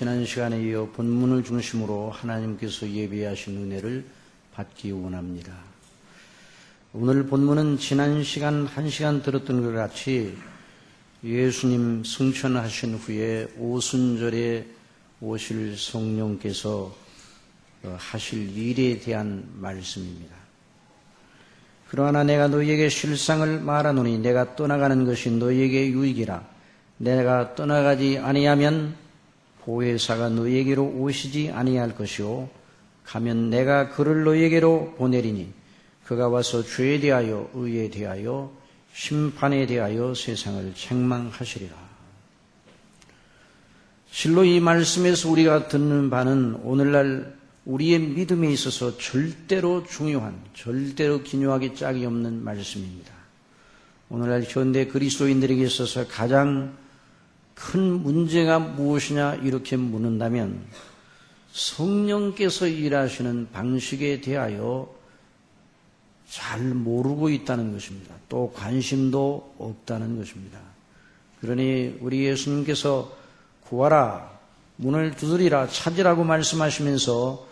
지난 시간에 이어 본문을 중심으로 하나님께서 예비하신 은혜를 받기 원합니다. 오늘 본문은 지난 시간 1시간 들었던 것 같이 예수님 승천하신 후에 오순절에 오실 성령께서 하실 일에 대한 말씀입니다. 그러나 내가 너희에게 실상을 말하노니 내가 떠나가는 것이 너희에게 유익이라. 내가 떠나가지 아니하면 보혜사가 너희에게로 오시지 아니할 것이요 가면 내가 그를 너희에게로 보내리니 그가 와서 죄에 대하여 의에 대하여 심판에 대하여 세상을 책망하시리라. 실로 이 말씀에서 우리가 듣는 바는 오늘날 우리의 믿음에 있어서 절대로 중요한, 절대로 기묘하기 짝이 없는 말씀입니다. 오늘날 현대 그리스도인들에게 있어서 가장 큰 문제가 무엇이냐 이렇게 묻는다면 성령께서 일하시는 방식에 대하여 잘 모르고 있다는 것입니다. 또 관심도 없다는 것입니다. 그러니 우리 예수님께서 구하라, 문을 두드리라, 찾으라고 말씀하시면서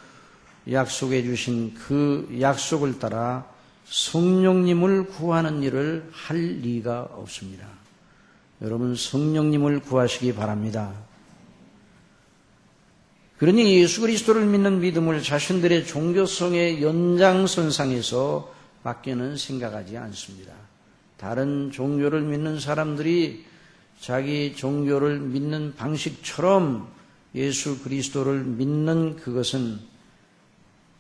약속해 주신 그 약속을 따라 성령님을 구하는 일을 할 리가 없습니다. 여러분 성령님을 구하시기 바랍니다. 그러니 예수 그리스도를 믿는 믿음을 자신들의 종교성의 연장선상에서 밖에는 생각하지 않습니다. 다른 종교를 믿는 사람들이 자기 종교를 믿는 방식처럼 예수 그리스도를 믿는 그것은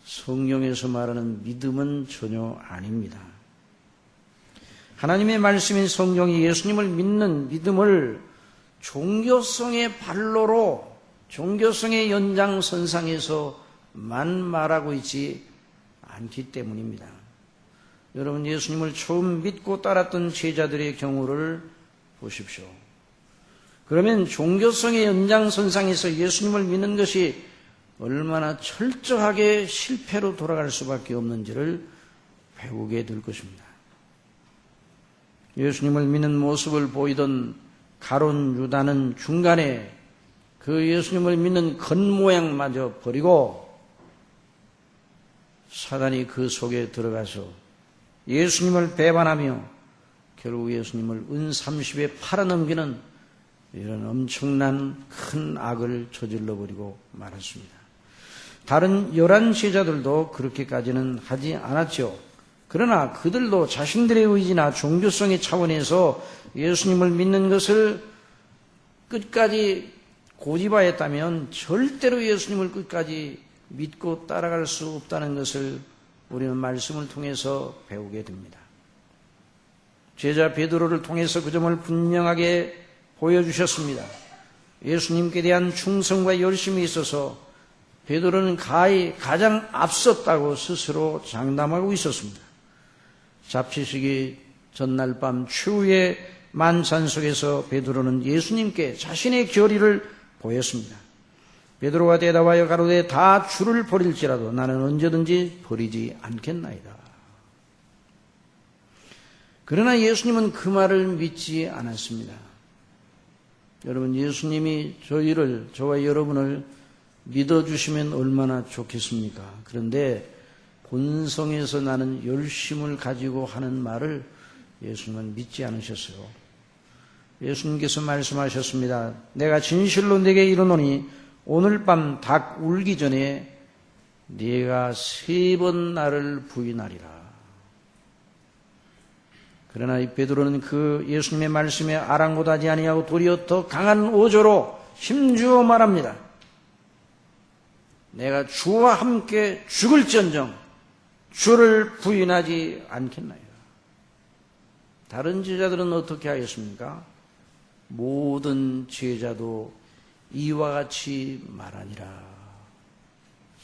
성경에서 말하는 믿음은 전혀 아닙니다. 하나님의 말씀인 성경이 예수님을 믿는 믿음을 종교성의 발로로 종교성의 연장선상에서만 말하고 있지 않기 때문입니다. 여러분 예수님을 처음 믿고 따랐던 제자들의 경우를 보십시오. 그러면 종교성의 연장선상에서 예수님을 믿는 것이 얼마나 철저하게 실패로 돌아갈 수밖에 없는지를 배우게 될 것입니다. 예수님을 믿는 모습을 보이던 가룟 유다는 중간에 그 예수님을 믿는 겉모양마저 버리고 사단이 그 속에 들어가서 예수님을 배반하며 결국 예수님을 은 30에 팔아넘기는 이런 엄청난 큰 악을 저질러 버리고 말았습니다. 다른 11 제자들도 그렇게까지는 하지 않았죠. 그러나 그들도 자신들의 의지나 종교성의 차원에서 예수님을 믿는 것을 끝까지 고집하였다면 절대로 예수님을 끝까지 믿고 따라갈 수 없다는 것을 우리는 말씀을 통해서 배우게 됩니다. 제자 베드로를 통해서 그 점을 분명하게 보여주셨습니다. 예수님께 대한 충성과 열심이 있어서 베드로는 가장 앞섰다고 스스로 장담하고 있었습니다. 잡히시기 전날 밤 최후의 만찬 속에서 베드로는 예수님께 자신의 결의를 보였습니다. 베드로가 대답하여 가로되 다 주를 버릴지라도 나는 언제든지 버리지 않겠나이다. 그러나 예수님은 그 말을 믿지 않았습니다. 여러분 예수님이 저와 여러분을 믿어주시면 얼마나 좋겠습니까? 그런데 본성에서 나는 열심을 가지고 하는 말을 예수님은 믿지 않으셨어요. 예수님께서 말씀하셨습니다. 내가 진실로 네게 이르노니 오늘 밤 닭 울기 전에 네가 3번 나를 부인하리라. 그러나 이 베드로는 그 예수님의 말씀에 아랑곳하지 아니하고 도리어 더 강한 어조로 힘주어 말합니다. 내가 주와 함께 죽을지언정 주를 부인하지 않겠나이다. 다른 제자들은 어떻게 하였습니까? 모든 제자도 이와 같이 말하니라.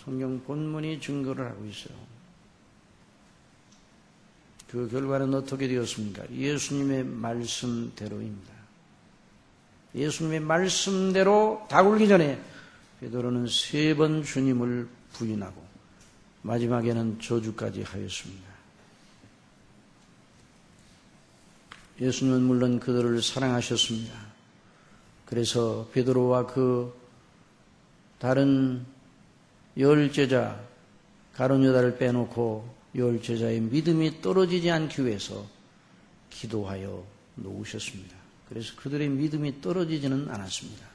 성경 본문이 증거를 하고 있어요. 그 결과는 어떻게 되었습니까? 예수님의 말씀대로입니다. 예수님의 말씀대로 닭 울기 전에 베드로는 3번 주님을 부인하고 마지막에는 저주까지 하였습니다. 예수님은 물론 그들을 사랑하셨습니다. 그래서 베드로와 그 다른 열 제자 가룟 유다를 빼놓고 열 제자의 믿음이 떨어지지 않기 위해서 기도하여 놓으셨습니다. 그래서 그들의 믿음이 떨어지지는 않았습니다.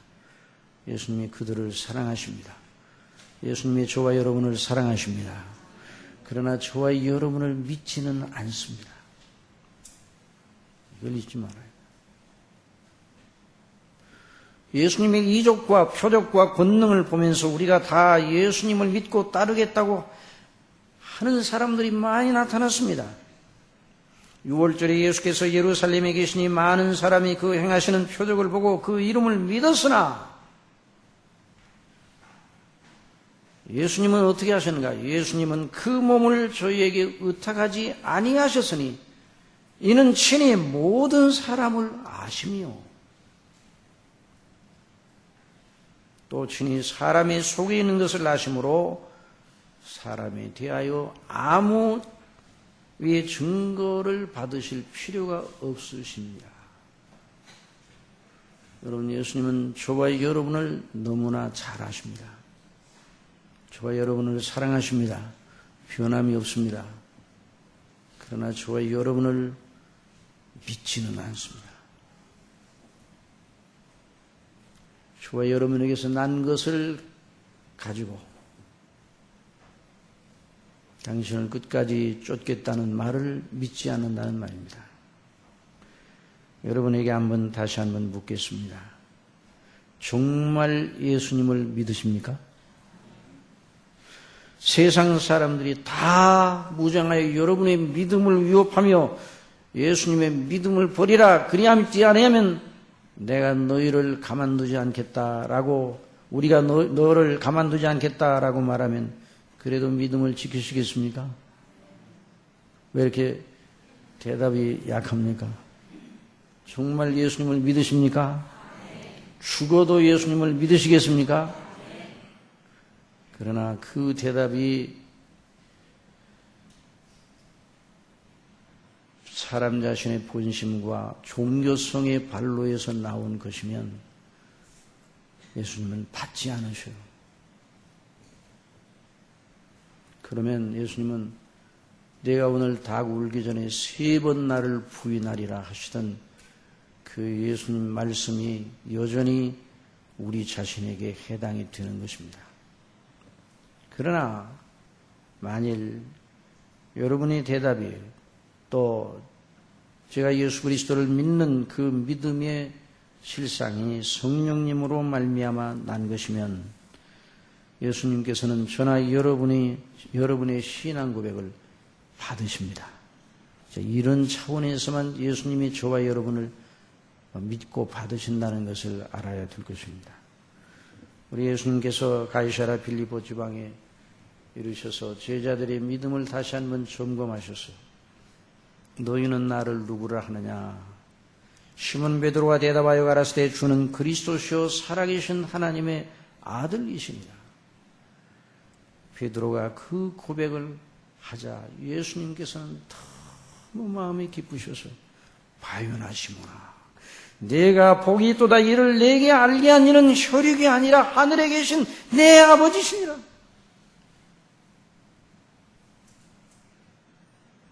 예수님이 그들을 사랑하십니다. 예수님이 저와 여러분을 사랑하십니다. 그러나 저와 여러분을 믿지는 않습니다. 이걸 잊지 말아요. 예수님의 이적과 표적과 권능을 보면서 우리가 다 예수님을 믿고 따르겠다고 하는 사람들이 많이 나타났습니다. 6월절에 예수께서 예루살렘에 계시니 많은 사람이 그 행하시는 표적을 보고 그 이름을 믿었으나 예수님은 어떻게 하셨는가? 예수님은 그 몸을 저희에게 의탁하지 아니하셨으니 이는 친히 모든 사람을 아시며 또 친히 사람의 속에 있는 것을 아심으로 사람에 대하여 아무 위에 증거를 받으실 필요가 없으십니다. 여러분, 예수님은 저와 여러분을 너무나 잘 아십니다. 저와 여러분을 사랑하십니다. 변함이 없습니다. 그러나 저와 여러분을 믿지는 않습니다. 저와 여러분에게서 난 것을 가지고 당신을 끝까지 쫓겠다는 말을 믿지 않는다는 말입니다. 여러분에게 다시 한번 묻겠습니다. 정말 예수님을 믿으십니까? 세상 사람들이 다 무장하여 여러분의 믿음을 위협하며 예수님의 믿음을 버리라, 그리하지 않으면 내가 너희를 가만두지 않겠다라고, 우리가 너를 가만두지 않겠다라고 말하면 그래도 믿음을 지키시겠습니까? 왜 이렇게 대답이 약합니까? 정말 예수님을 믿으십니까? 죽어도 예수님을 믿으시겠습니까? 그러나 그 대답이 사람 자신의 본심과 종교성의 발로에서 나온 것이면 예수님은 받지 않으셔요. 그러면 예수님은 내가 오늘 닭 울기 전에 3번 나를 부인하리라 하시던 그 예수님 말씀이 여전히 우리 자신에게 해당이 되는 것입니다. 그러나 만일 여러분의 대답이 또 제가 예수 그리스도를 믿는 그 믿음의 실상이 성령님으로 말미암아 난 것이면 예수님께서는 저나 여러분의 신앙 고백을 받으십니다. 이런 차원에서만 예수님이 저와 여러분을 믿고 받으신다는 것을 알아야 될 것입니다. 우리 예수님께서 가이사랴 빌립보 지방에 이르셔서 제자들의 믿음을 다시 한번 점검하셔서 너희는 나를 누구라 하느냐? 시몬 베드로가 대답하여 가라사대 주는 그리스도시요 살아계신 하나님의 아들이시니라. 베드로가 그 고백을 하자 예수님께서는 너무 마음이 기쁘셔서 바요나 시몬아, 내가 복이 있도다. 이를 내게 알게 한 이는 혈육이 아니라 하늘에 계신 내 아버지시니라.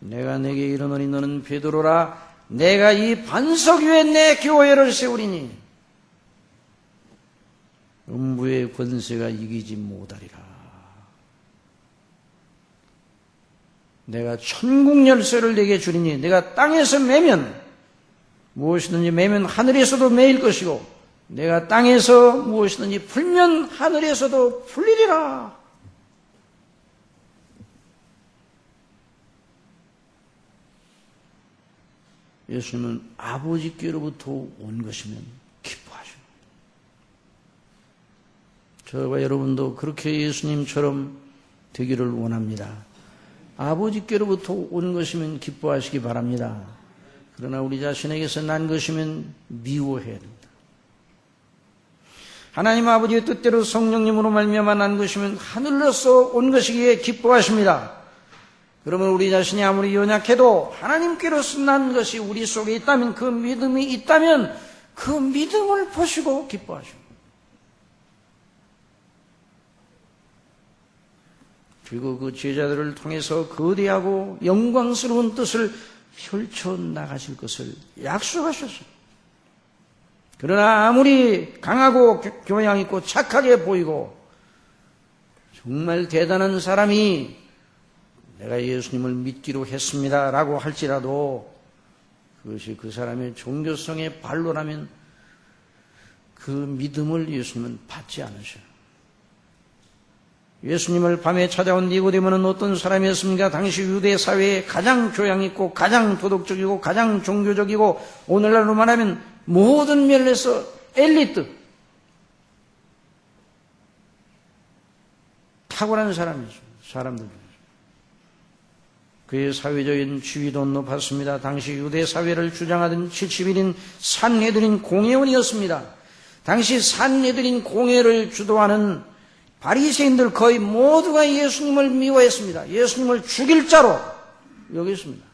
내가 내게 이르노니 너는 베드로라. 내가 이 반석 위에 내 교회를 세우리니 음부의 권세가 이기지 못하리라. 내가 천국 열쇠를 내게 주리니 내가 땅에서 매면 무엇이든지 매면 하늘에서도 매일 것이고 내가 땅에서 무엇이든지 풀면 하늘에서도 풀리리라. 예수님은 아버지께로부터 온 것이면 기뻐하십니다. 저와 여러분도 그렇게 예수님처럼 되기를 원합니다. 아버지께로부터 온 것이면 기뻐하시기 바랍니다. 그러나 우리 자신에게서 난 것이면 미워해야 됩니다. 하나님 아버지의 뜻대로 성령님으로 말미암아 난 것이면 하늘로서 온 것이기에 기뻐하십니다. 그러면 우리 자신이 아무리 연약해도 하나님께로서 난 것이 우리 속에 있다면, 그 믿음이 있다면 그 믿음을 보시고 기뻐하십니다. 그리고 그 제자들을 통해서 거대하고 영광스러운 뜻을 펼쳐나가실 것을 약속하셨어요. 그러나 아무리 강하고 교양 있고 착하게 보이고 정말 대단한 사람이 내가 예수님을 믿기로 했습니다 라고 할지라도 그것이 그 사람의 종교성의 발로라면 그 믿음을 예수님은 받지 않으셔요. 예수님을 밤에 찾아온 니고데모는 어떤 사람이었습니까? 당시 유대 사회에 가장 교양 있고 가장 도덕적이고 가장 종교적이고 오늘날로 말하면 모든 면에서 엘리트, 탁월한 사람들. 그의 사회적인 지위도 높았습니다. 당시 유대 사회를 주장하던 70일인 산헤드린 공회원이었습니다. 당시 산헤드린 공회를 주도하는 바리새인들 거의 모두가 예수님을 미워했습니다. 예수님을 죽일 자로 여겼습니다.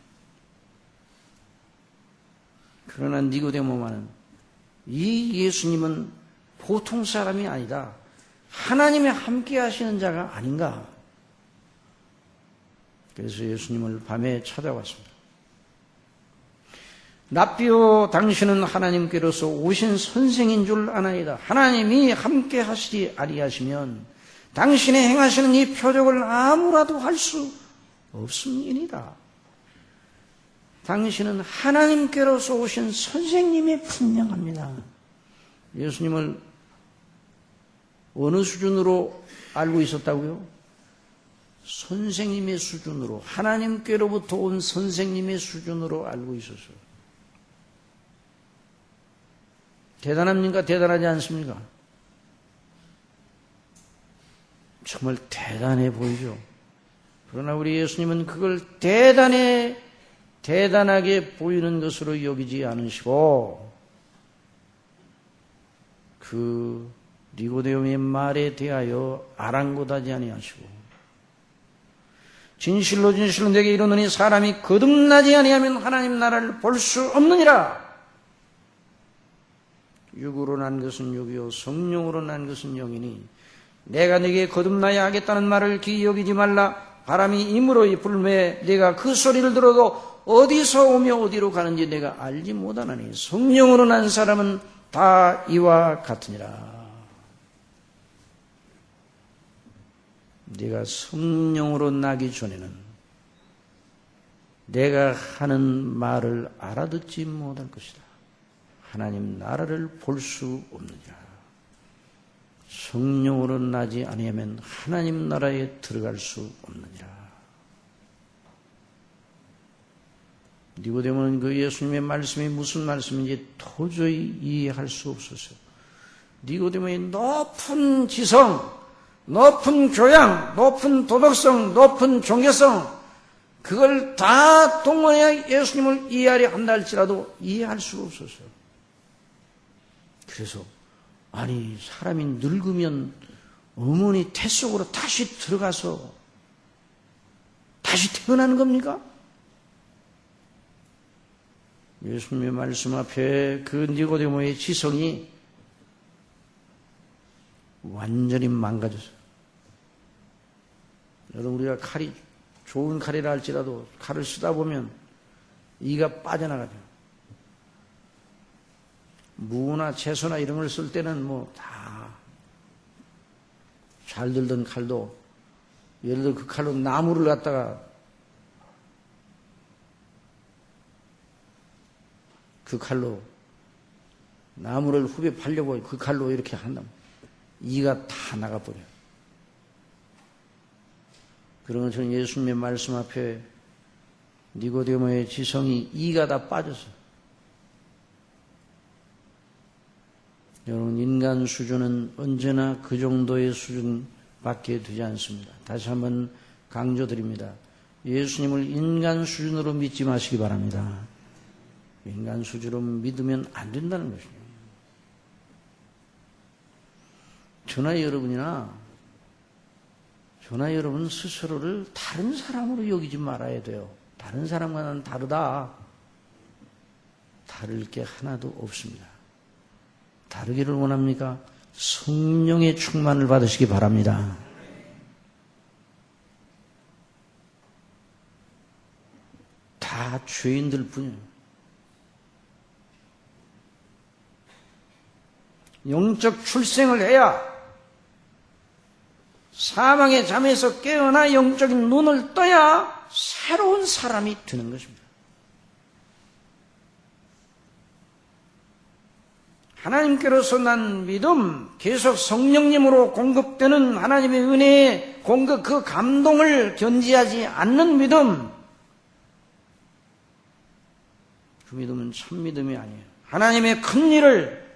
그러나 니고데모만은 이 예수님은 보통 사람이 아니다. 하나님이 함께 하시는 자가 아닌가. 그래서 예수님을 밤에 찾아왔습니다. 납비오 당신은 하나님께로서 오신 선생인 줄 아나이다. 하나님이 함께 하시지 아니하시면 당신의 행하시는 이 표적을 아무라도 할 수 없음이니라. 당신은 하나님께로서 오신 선생님이 분명합니다. 예수님을 어느 수준으로 알고 있었다고요? 선생님의 수준으로, 하나님께로부터 온 선생님의 수준으로 알고 있었어요. 대단합니까? 대단하지 않습니까? 정말 대단해 보이죠. 그러나 우리 예수님은 그걸 대단하게 보이는 것으로 여기지 않으시고 그 니고데모의 말에 대하여 아랑곳하지 아니하시고 진실로 내게 이르노니 사람이 거듭나지 아니하면 하나님 나라를 볼 수 없느니라. 육으로 난 것은 육이요 성령으로 난 것은 영이니 내가 네게 거듭나야 하겠다는 말을 기억이지 말라. 바람이 임으로 불매 내가 그 소리를 들어도 어디서 오며 어디로 가는지 내가 알지 못하나니 성령으로 난 사람은 다 이와 같으니라. 네가 성령으로 나기 전에는 내가 하는 말을 알아듣지 못할 것이다. 하나님 나라를 볼 수 없느니라. 성령으로 나지 아니하면 하나님 나라에 들어갈 수 없느니라. 니고데모는 그 예수님의 말씀이 무슨 말씀인지 도저히 이해할 수 없었어요. 니고데모의 높은 지성, 높은 교양, 높은 도덕성, 높은 종교성 그걸 다 동원해야 예수님을 이해하려 한다 할지라도 이해할 수 없었어요. 그래서 아니 사람이 늙으면 어머니 태 속으로 다시 들어가서 다시 태어나는 겁니까? 예수님의 말씀 앞에 그 니고데모의 지성이 완전히 망가졌어요. 여러분 우리가 칼이 좋은 칼이라 할지라도 칼을 쓰다 보면 이가 빠져나가죠. 무나 채소나 이런 걸 쓸 때는 뭐 다 잘 들던 칼도 예를 들어 그 칼로 나무를 갖다가 그 칼로 나무를 후벼 팔려고 그 칼로 이렇게 한다면 이가 다 나가버려요. 그러면 저는 예수님의 말씀 앞에 니고데모의 지성이 이가 다 빠졌어요. 여러분 인간 수준은 언제나 그 정도의 수준밖에 되지 않습니다. 다시 한번 강조드립니다. 예수님을 인간 수준으로 믿지 마시기 바랍니다. 인간 수준으로 믿으면 안 된다는 것입니다. 저나 여러분 스스로를 다른 사람으로 여기지 말아야 돼요. 다른 사람과는 다르다. 다를 게 하나도 없습니다. 다르기를 원합니까? 성령의 충만을 받으시기 바랍니다. 다 죄인들 뿐이에요. 영적 출생을 해야 사망의 잠에서 깨어나 영적인 눈을 떠야 새로운 사람이 되는 것입니다. 하나님께로서 난 믿음, 계속 성령님으로 공급되는 하나님의 은혜의 공급, 그 감동을 견지하지 않는 믿음, 그 믿음은 참 믿음이 아니에요. 하나님의 큰 일을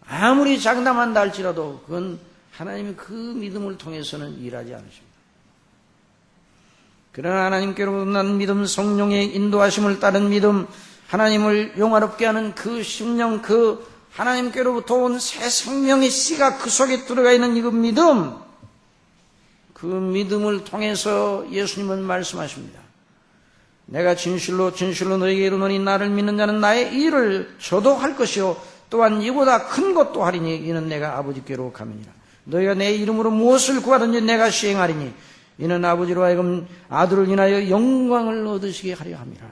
아무리 장담한다 할지라도 그건 하나님의 그 믿음을 통해서는 일하지 않으십니다. 그러나 하나님께로부터 난 믿음, 성령의 인도하심을 따른 믿음, 하나님을 영화롭게 하는 그 심령, 그 하나님께로부터 온 새 생명의 씨가 그 속에 들어가 있는 이 믿음, 그 믿음을 통해서 예수님은 말씀하십니다. 내가 진실로 너에게 이르노니 나를 믿는 자는 나의 일을 저도 할 것이요 또한 이보다 큰 것도 하리니 이는 내가 아버지께로 가느니라. 너희가 내 이름으로 무엇을 구하든지 내가 시행하리니 이는 아버지로 하여금 아들을 인하여 영광을 얻으시게 하려 함이라.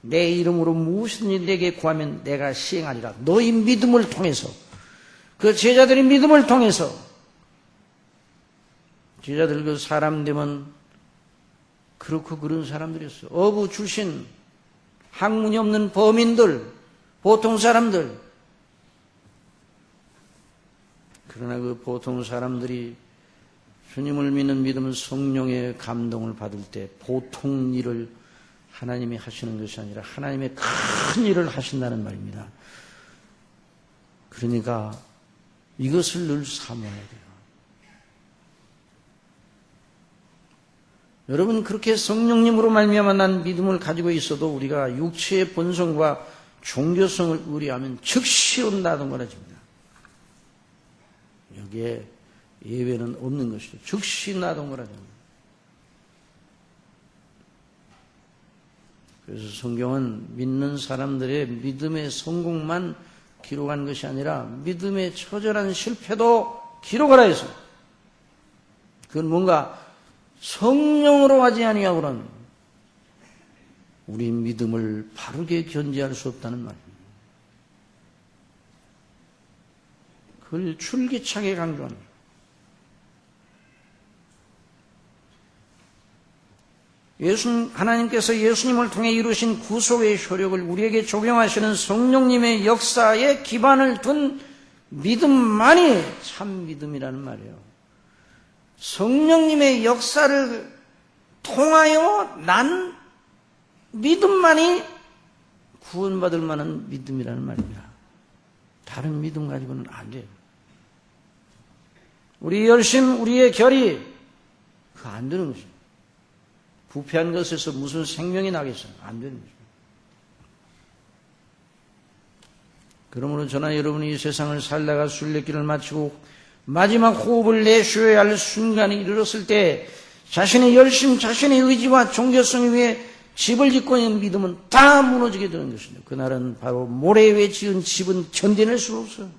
내 이름으로 무엇이든지 내게 구하면 내가 시행하리라. 너희 믿음을 통해서, 그 제자들의 믿음을 통해서, 제자들 그 사람 되면 그렇고 그런 사람들이었어요. 어부 출신, 학문이 없는 범인들, 보통 사람들. 그러나 그 보통 사람들이 주님을 믿는 믿음은 성령의 감동을 받을 때 보통 일을 하나님이 하시는 것이 아니라 하나님의 큰 일을 하신다는 말입니다. 그러니까 이것을 늘 사모해야 돼요. 여러분, 그렇게 성령님으로 말미암아 난 믿음을 가지고 있어도 우리가 육체의 본성과 종교성을 의뢰하면 즉시 나동거라집니다. 여기에 예외는 없는 것이죠. 즉시 나동거라집니다. 그래서 성경은 믿는 사람들의 믿음의 성공만 기록한 것이 아니라 믿음의 처절한 실패도 기록하라 해서, 그건 뭔가 성령으로 하지 아니하고는 우리 믿음을 바르게 견지할 수 없다는 말입니다. 그걸 줄기차게 강조합니다. 하나님께서 예수님을 통해 이루신 구속의 효력을 우리에게 적용하시는 성령님의 역사에 기반을 둔 믿음만이 참 믿음이라는 말이에요. 성령님의 역사를 통하여 난 믿음만이 구원받을 만한 믿음이라는 말입니다. 다른 믿음 가지고는 안 돼요. 우리의 열심, 우리의 결의, 그거 안 되는 것입니다. 부패한 것에서 무슨 생명이 나겠어요? 안 되는 것입니다. 그러므로 저나 여러분이 이 세상을 살다가 순례길을 마치고 마지막 호흡을 내쉬어야 할 순간이 이르렀을 때 자신의 열심, 자신의 의지와 종교성 위에 집을 짓고 있는 믿음은 다 무너지게 되는 것입니다. 그날은 바로 모래 위에 지은 집은 견뎌낼 수 없어요.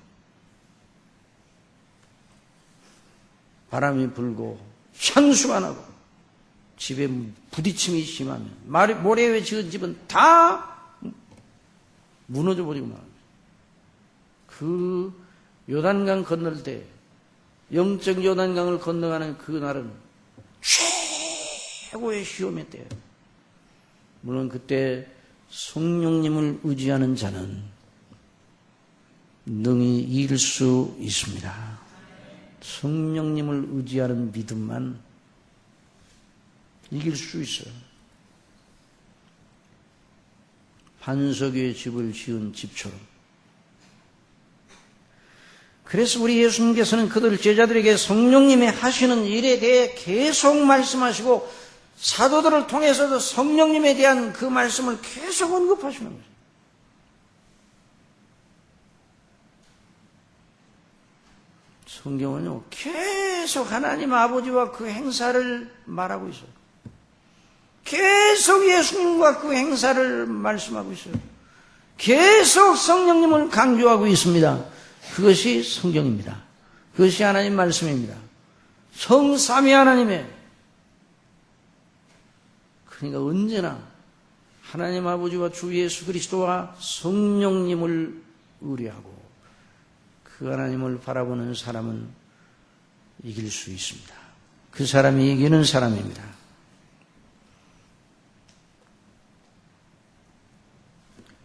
바람이 불고 창수가 나고 집에 부딪힘이 심하면 모래 위에 지은 집은 다 무너져 버리고 말합니다. 그 요단강 건널 때, 영적 요단강을 건너가는 그 날은 최고의 시험의 때예요. 물론 그때 성령님을 의지하는 자는 능히 이길 수 있습니다. 성령님을 의지하는 믿음만 이길 수 있어요. 반석 위에 집을 지은 집처럼. 그래서 우리 예수님께서는 그들 제자들에게 성령님이 하시는 일에 대해 계속 말씀하시고 사도들을 통해서도 성령님에 대한 그 말씀을 계속 언급하시는 거예요. 성경은요, 계속 하나님 아버지와 그 행사를 말하고 있어요. 계속 예수님과 그 행사를 말씀하고 있어요. 계속 성령님을 강조하고 있습니다. 그것이 성경입니다. 그것이 하나님 말씀입니다. 성삼위 하나님의, 그러니까 언제나 하나님 아버지와 주 예수 그리스도와 성령님을 의뢰하고 그 하나님을 바라보는 사람은 이길 수 있습니다. 그 사람이 이기는 사람입니다.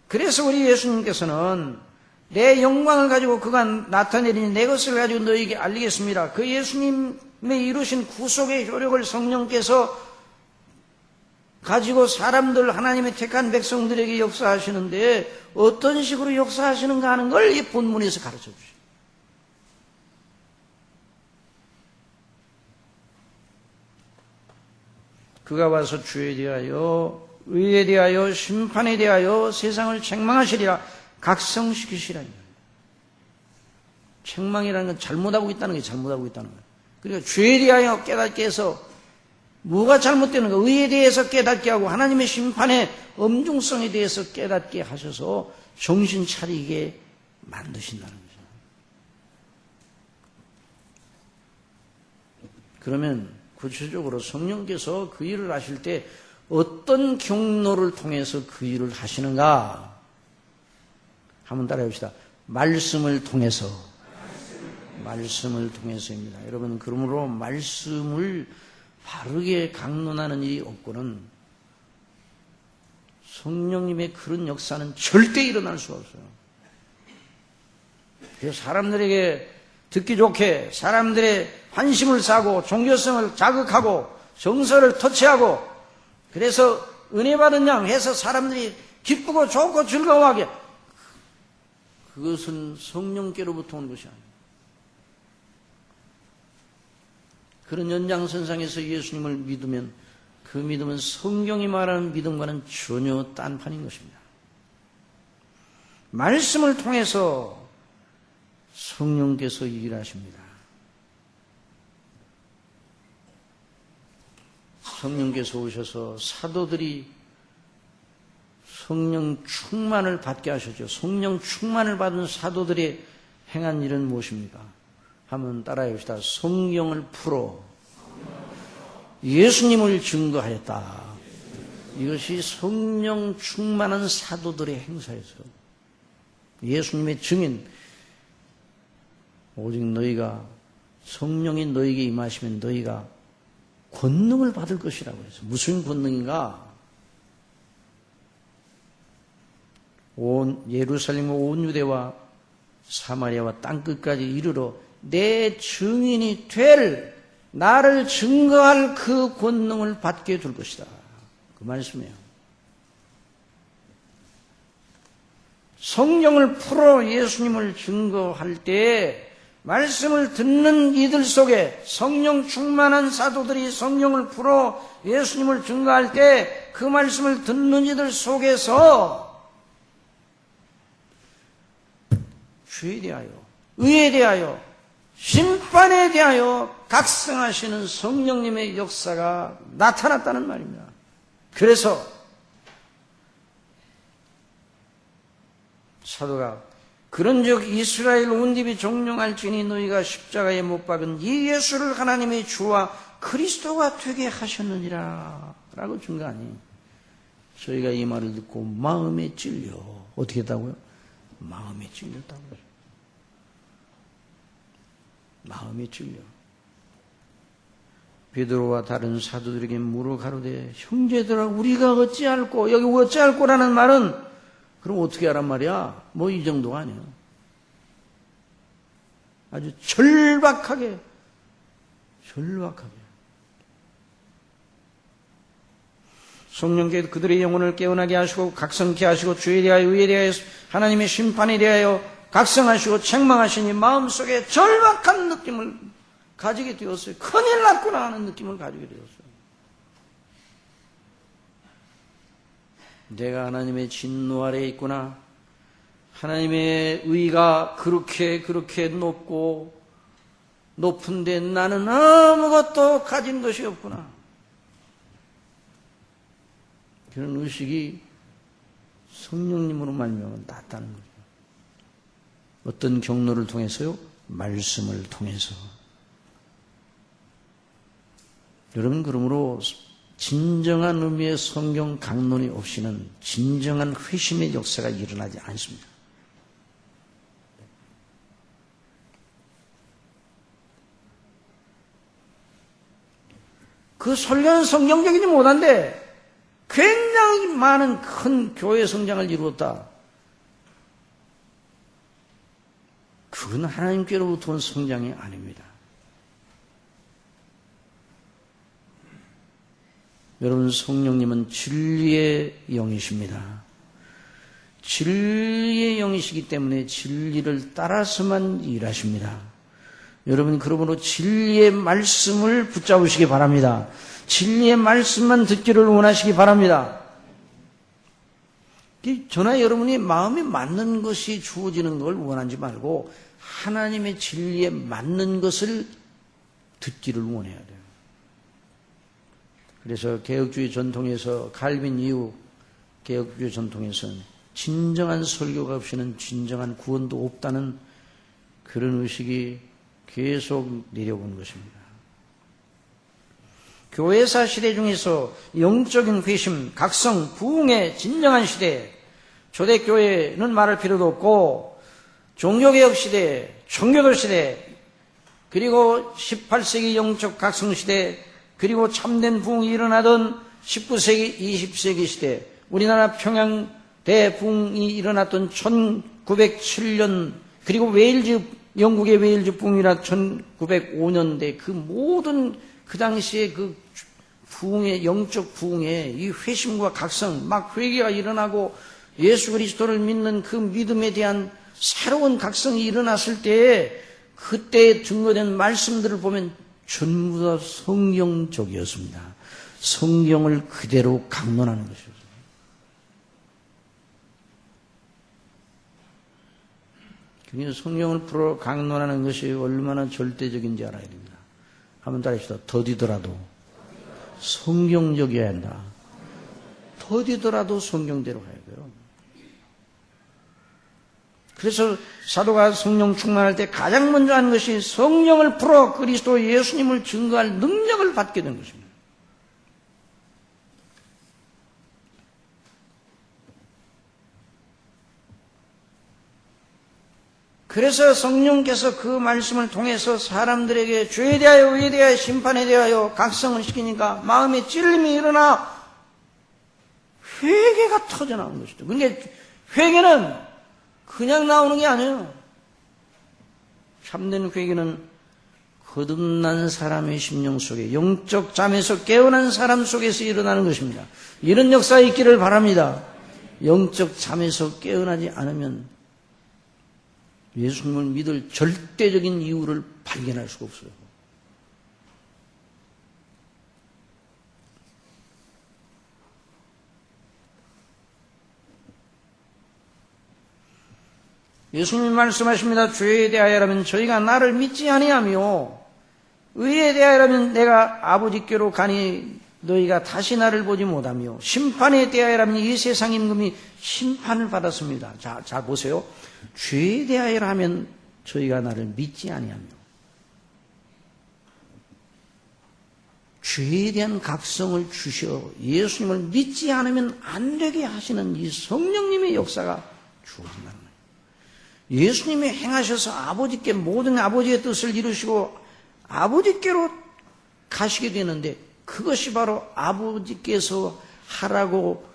그래서 우리 예수님께서는 내 영광을 가지고 그가 나타내리니 내 것을 가지고 너희에게 알리겠습니다. 그 예수님의 이루신 구속의 효력을 성령께서 가지고 사람들, 하나님의 택한 백성들에게 역사하시는데 어떤 식으로 역사하시는가 하는 걸 이 본문에서 가르쳐 주십니다. 그가 와서 주에 대하여, 의에 대하여, 심판에 대하여 세상을 책망하시리라, 각성시키시라니. 책망이라는 건 잘못하고 있다는 게 잘못하고 있다는 거예요. 그러니까 주에 대하여 깨닫게 해서 뭐가 잘못되는가, 의에 대해서 깨닫게 하고 하나님의 심판의 엄중성에 대해서 깨닫게 하셔서 정신 차리게 만드신다는 거죠. 그러면 구체적으로 성령께서 그 일을 하실 때 어떤 경로를 통해서 그 일을 하시는가? 한번 따라해봅시다. 말씀을 통해서. 말씀을 통해서입니다. 여러분, 그러므로 말씀을 바르게 강론하는 일이 없고는 성령님의 그런 역사는 절대 일어날 수가 없어요. 그래서 사람들에게 듣기 좋게 사람들의 환심을 사고 종교성을 자극하고 정서를 터치하고 그래서 은혜 받은 양 해서 사람들이 기쁘고 좋고 즐거워하게, 그것은 성령께로부터 온 것이 아니에요. 그런 연장선상에서 예수님을 믿으면 그 믿음은 성경이 말하는 믿음과는 전혀 딴판인 것입니다. 말씀을 통해서 성령께서 일하십니다. 성령께서 오셔서 사도들이 성령 충만을 받게 하셨죠. 성령 충만을 받은 사도들이 행한 일은 무엇입니까? 한번 따라해 봅시다. 성경을 풀어 예수님을 증거하였다. 이것이 성령 충만한 사도들의 행사였어요. 예수님의 증인, 오직 너희가 성령이 너희에게 임하시면 너희가 권능을 받을 것이라고 해서 무슨 권능인가? 온 예루살렘과 온 유대와 사마리아와 땅끝까지 이르러 내 증인이 될, 나를 증거할 그 권능을 받게 될 것이다. 그 말씀이에요. 성경을 풀어 예수님을 증거할 때 말씀을 듣는 이들 속에 성령 충만한 사도들이 성령을 풀어 예수님을 증거할 때 그 말씀을 듣는 이들 속에서 주에 대하여, 의에 대하여, 심판에 대하여 각성하시는 성령님의 역사가 나타났다는 말입니다. 그래서 사도가 그런즉 이스라엘 온 집이 종용할지니 너희가 십자가에 못 박은 이 예수를 하나님의 주와 그리스도가 되게 하셨느니라 라고 증거하니 저희가 이 말을 듣고 마음에 찔려. 어떻게 했다고요? 마음에 찔렸다고요. 마음에 찔려. 베드로와 다른 사도들에게 물어 가로되 형제들아 우리가 어찌할꼬. 여기 어찌할꼬라는 말은 그럼 어떻게 하란 말이야? 뭐 이 정도가 아니에요. 아주 절박하게 성령께서 그들의 영혼을 깨어나게 하시고 각성케 하시고 주에 대하여 의에 대하여 하나님의 심판에 대하여 각성하시고 책망하시니 마음속에 절박한 느낌을 가지게 되었어요. 큰일 났구나 하는 느낌을 가지게 되었어요. 내가 하나님의 진노 아래에 있구나. 하나님의 의가 그렇게 높은데 나는 아무것도 가진 것이 없구나. 그런 의식이 성령님으로 말미암아 났다는 거죠. 어떤 경로를 통해서요? 말씀을 통해서. 여러분, 그러므로 진정한 의미의 성경 강론이 없이는 진정한 회심의 역사가 일어나지 않습니다. 그 설교는 성경적이지 못한데 굉장히 많은 큰 교회 성장을 이루었다. 그건 하나님께로부터 온 성장이 아닙니다. 여러분, 성령님은 진리의 영이십니다. 진리의 영이시기 때문에 진리를 따라서만 일하십니다. 여러분, 그러므로 진리의 말씀을 붙잡으시기 바랍니다. 진리의 말씀만 듣기를 원하시기 바랍니다. 저나 여러분이 마음에 맞는 것이 주어지는 걸 원하지 말고 하나님의 진리에 맞는 것을 듣기를 원해야 돼요. 그래서 개혁주의 전통에서 칼빈 이후 개혁주의 전통에서는 진정한 설교가 없이는 진정한 구원도 없다는 그런 의식이 계속 내려온 것입니다. 교회사 시대 중에서 영적인 회심, 각성, 부흥의 진정한 시대, 초대교회는 말할 필요도 없고 종교개혁 시대, 청교도 시대, 그리고 18세기 영적 각성 시대, 그리고 참된 부흥이 일어나던 19세기, 20세기 시대, 우리나라 평양대 부흥이 일어났던 1907년, 그리고 영국의 웨일즈 부흥이라 1905년대 그 모든 그 당시에 그 부흥의, 영적 부흥의 이 회심과 각성, 막 회개가 일어나고 예수 그리스도를 믿는 그 믿음에 대한 새로운 각성이 일어났을 때에 그때에 증거된 말씀들을 보면 전부 다 성경적이었습니다. 성경을 그대로 강론하는 것이었습니다. 그러니까 성경을 풀어 강론하는 것이 얼마나 절대적인지 알아야 됩니다. 한번 따라합시다. 더디더라도 성경적이어야 한다. 더디더라도 성경대로 가야 돼요. 그래서 사도가 성령 충만할 때 가장 먼저 하는 것이 성령을 풀어 그리스도 예수님을 증거할 능력을 받게 된 것입니다. 그래서 성령께서 그 말씀을 통해서 사람들에게 죄에 대하여, 의에 대하여, 심판에 대하여 각성을 시키니까 마음에 찔림이 일어나 회개가 터져나오는 것이죠. 그러니까 회개는 그냥 나오는 게 아니에요. 참된 회개는 거듭난 사람의 심령 속에, 영적 잠에서 깨어난 사람 속에서 일어나는 것입니다. 이런 역사가 있기를 바랍니다. 영적 잠에서 깨어나지 않으면 예수님을 믿을 절대적인 이유를 발견할 수가 없어요. 예수님이 말씀하십니다. 죄에 대하여라면 저희가 나를 믿지 아니하며 의에 대하여라면 내가 아버지께로 가니 너희가 다시 나를 보지 못하며 심판에 대하여라면 이 세상 임금이 심판을 받았습니다. 자 보세요. 죄에 대하여라면 저희가 나를 믿지 아니하며 죄에 대한 각성을 주셔 예수님을 믿지 않으면 안 되게 하시는 이 성령님의 역사가 주어진다는 거예요. 예수님이 행하셔서 아버지께 모든 아버지의 뜻을 이루시고 아버지께로 가시게 되는데 그것이 바로 아버지께서 하라고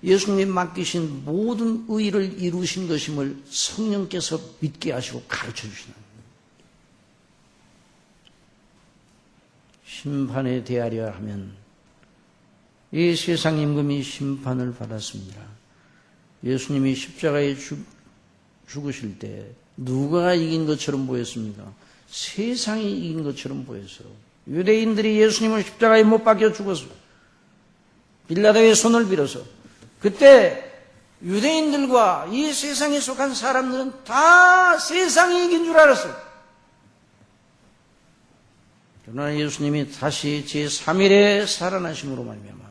예수님이 맡기신 모든 의를 이루신 것임을 성령께서 믿게 하시고 가르쳐 주시는 거예요. 심판에 대하려 하면 이 세상 임금이 심판을 받았습니다. 예수님이 십자가에 죽으실 때 누가 이긴 것처럼 보였습니까? 세상이 이긴 것처럼 보였어요. 유대인들이 예수님을 십자가에 못 박혀 죽었어요. 빌라도의 손을 빌어서. 그때 유대인들과 이 세상에 속한 사람들은 다 세상이 이긴 줄 알았어요. 그러나 예수님이 다시 제3일에 살아나심으로 말미암아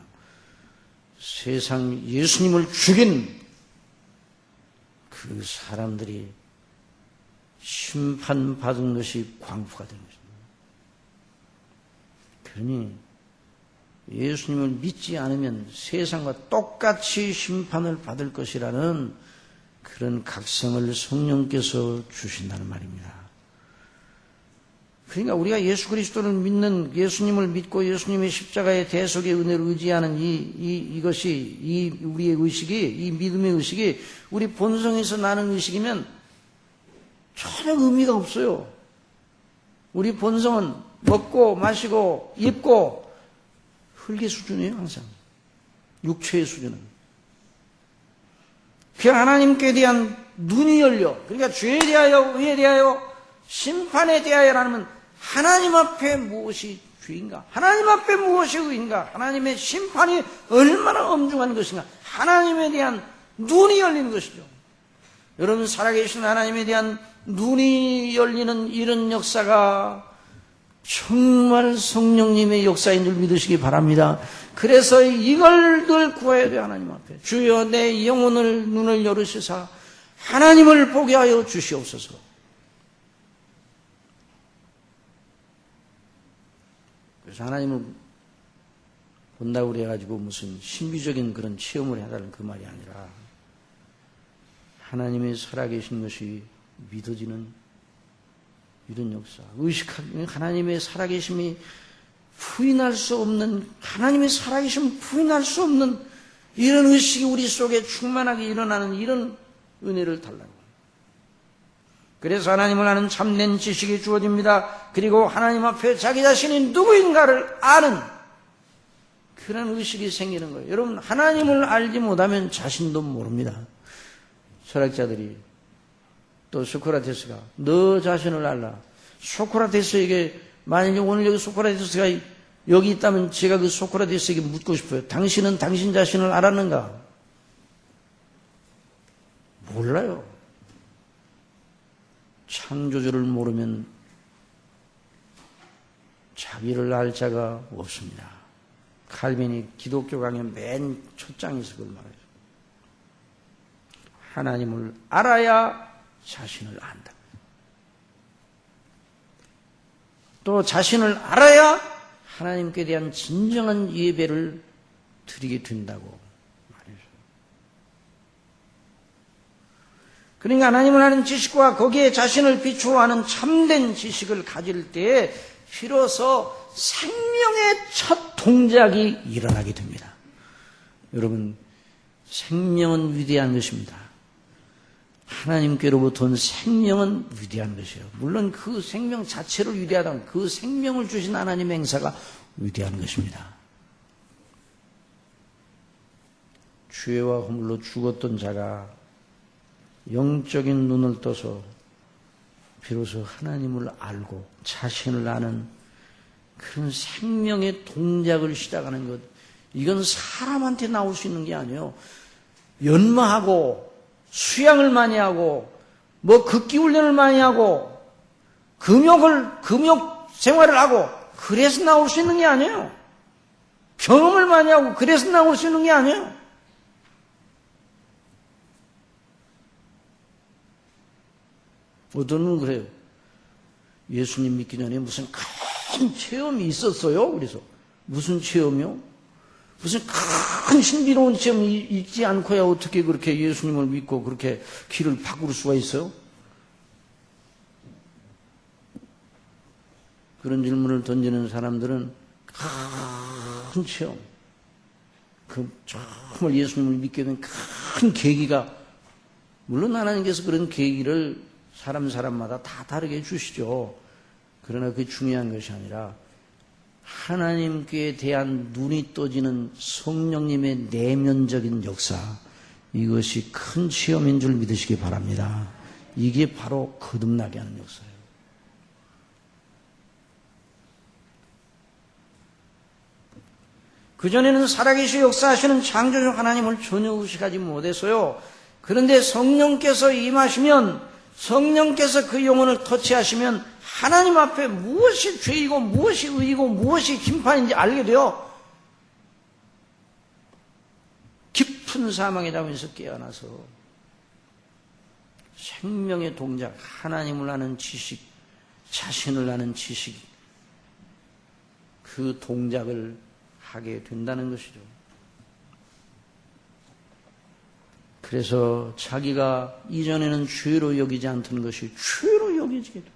세상 예수님을 죽인 그 사람들이 심판받은 것이 광부가 된 것입니다. 그러니 예수님을 믿지 않으면 세상과 똑같이 심판을 받을 것이라는 그런 각성을 성령께서 주신다는 말입니다. 그러니까 우리가 예수 그리스도를 믿는, 예수님을 믿고 예수님의 십자가의 대속의 은혜를 의지하는 이것이 우리의 의식이, 이 믿음의 의식이 우리 본성에서 나는 의식이면 전혀 의미가 없어요. 우리 본성은 먹고 마시고 입고 흙의 수준이에요, 항상. 육체의 수준은. 그 하나님께 대한 눈이 열려, 그러니까 죄에 대하여, 의에 대하여, 심판에 대하여라는 하나님 앞에 무엇이 죄인가? 하나님 앞에 무엇이 의인가? 하나님의 심판이 얼마나 엄중한 것인가? 하나님에 대한 눈이 열리는 것이죠. 여러분, 살아계신 하나님에 대한 눈이 열리는 이런 역사가 정말 성령님의 역사인 줄 믿으시기 바랍니다. 그래서 이걸 늘 구해야 돼요, 하나님 앞에. 주여 내 영혼을 눈을 열으시사 하나님을 보게 하여 주시옵소서. 그래서 하나님을 본다고 그래가지고 무슨 신비적인 그런 체험을 해달라는 그 말이 아니라 하나님의 살아계신 것이 믿어지는 이런 역사, 의식하는 하나님의 살아계심이 부인할 수 없는, 하나님의 살아계심 부인할 수 없는 이런 의식이 우리 속에 충만하게 일어나는 이런 은혜를 달라고. 그래서 하나님을 아는 참된 지식이 주어집니다. 그리고 하나님 앞에 자기 자신이 누구인가를 아는 그런 의식이 생기는 거예요. 여러분, 하나님을 알지 못하면 자신도 모릅니다. 철학자들이, 또 소크라테스가 너 자신을 알라. 소크라테스에게, 만약에 오늘 여기 소크라테스가 여기 있다면 제가 그 소크라테스에게 묻고 싶어요. 당신은 당신 자신을 알았는가? 몰라요. 창조주를 모르면 자기를 알 자가 없습니다. 칼빈이 기독교 강연 맨 첫 장에서 그걸 말해요. 하나님을 알아야 자신을 안다. 또 자신을 알아야 하나님께 대한 진정한 예배를 드리게 된다고 말해요. 그러니까 하나님을 아는 지식과 거기에 자신을 비추어하는 참된 지식을 가질 때에 비로소 생명의 첫 동작이 일어나게 됩니다. 여러분, 생명은 위대한 것입니다. 하나님께로부터 온 생명은 위대한 것이에요. 물론 그 생명 자체를 위대하다면 그 생명을 주신 하나님의 행사가 위대한 것입니다. 죄와 허물로 죽었던 자가 영적인 눈을 떠서 비로소 하나님을 알고 자신을 아는 그런 생명의 동작을 시작하는 것, 이건 사람한테 나올 수 있는 게 아니에요. 연마하고 수양을 많이 하고 극기 훈련을 많이 하고 금욕 생활을 하고 그래서 나올 수 있는 게 아니에요. 경험을 많이 하고 그래서 나올 수 있는 게 아니에요. 어떤 분은 그래요. 예수님 믿기 전에 무슨 큰 체험이 있었어요. 그래서 무슨 체험이요? 무슨 큰 신비로운 체험이 있지 않고야 어떻게 그렇게 예수님을 믿고 그렇게 길을 바꿀 수가 있어요? 그런 질문을 던지는 사람들은 큰 체험, 정말 예수님을 믿게 된 큰 계기가, 물론 하나님께서 그런 계기를 사람마다 다 다르게 해주시죠. 그러나 그게 중요한 것이 아니라 하나님께 대한 눈이 떠지는 성령님의 내면적인 역사, 이것이 큰 체험인 줄 믿으시기 바랍니다. 이게 바로 거듭나게 하는 역사예요. 그전에는 살아계시 역사하시는 창조주 하나님을 전혀 의식하지 못해서요. 그런데 성령께서 임하시면, 성령께서 그 영혼을 터치하시면 하나님 앞에 무엇이 죄이고 무엇이 의이고 무엇이 심판인지 알게 되어 깊은 사망에 잠에서 깨어나서 생명의 동작, 하나님을 아는 지식, 자신을 아는 지식, 그 동작을 하게 된다는 것이죠. 그래서 자기가 이전에는 죄로 여기지 않던 것이 죄로 여겨지게 돼.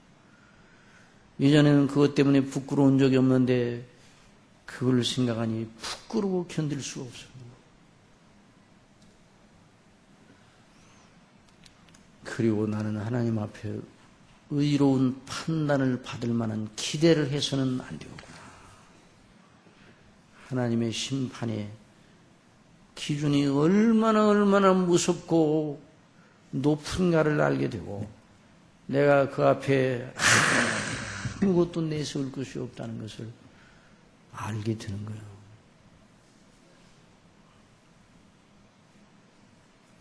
이전에는 그것 때문에 부끄러운 적이 없는데 그걸 생각하니 부끄러워 견딜 수가 없어요. 그리고 나는 하나님 앞에 의로운 판단을 받을 만한 기대를 해서는 안 되겠구나. 하나님의 심판의 기준이 얼마나 무섭고 높은가를 알게 되고 내가 그 앞에 아무것도 내세울 것이 없다는 것을 알게 되는 거예요.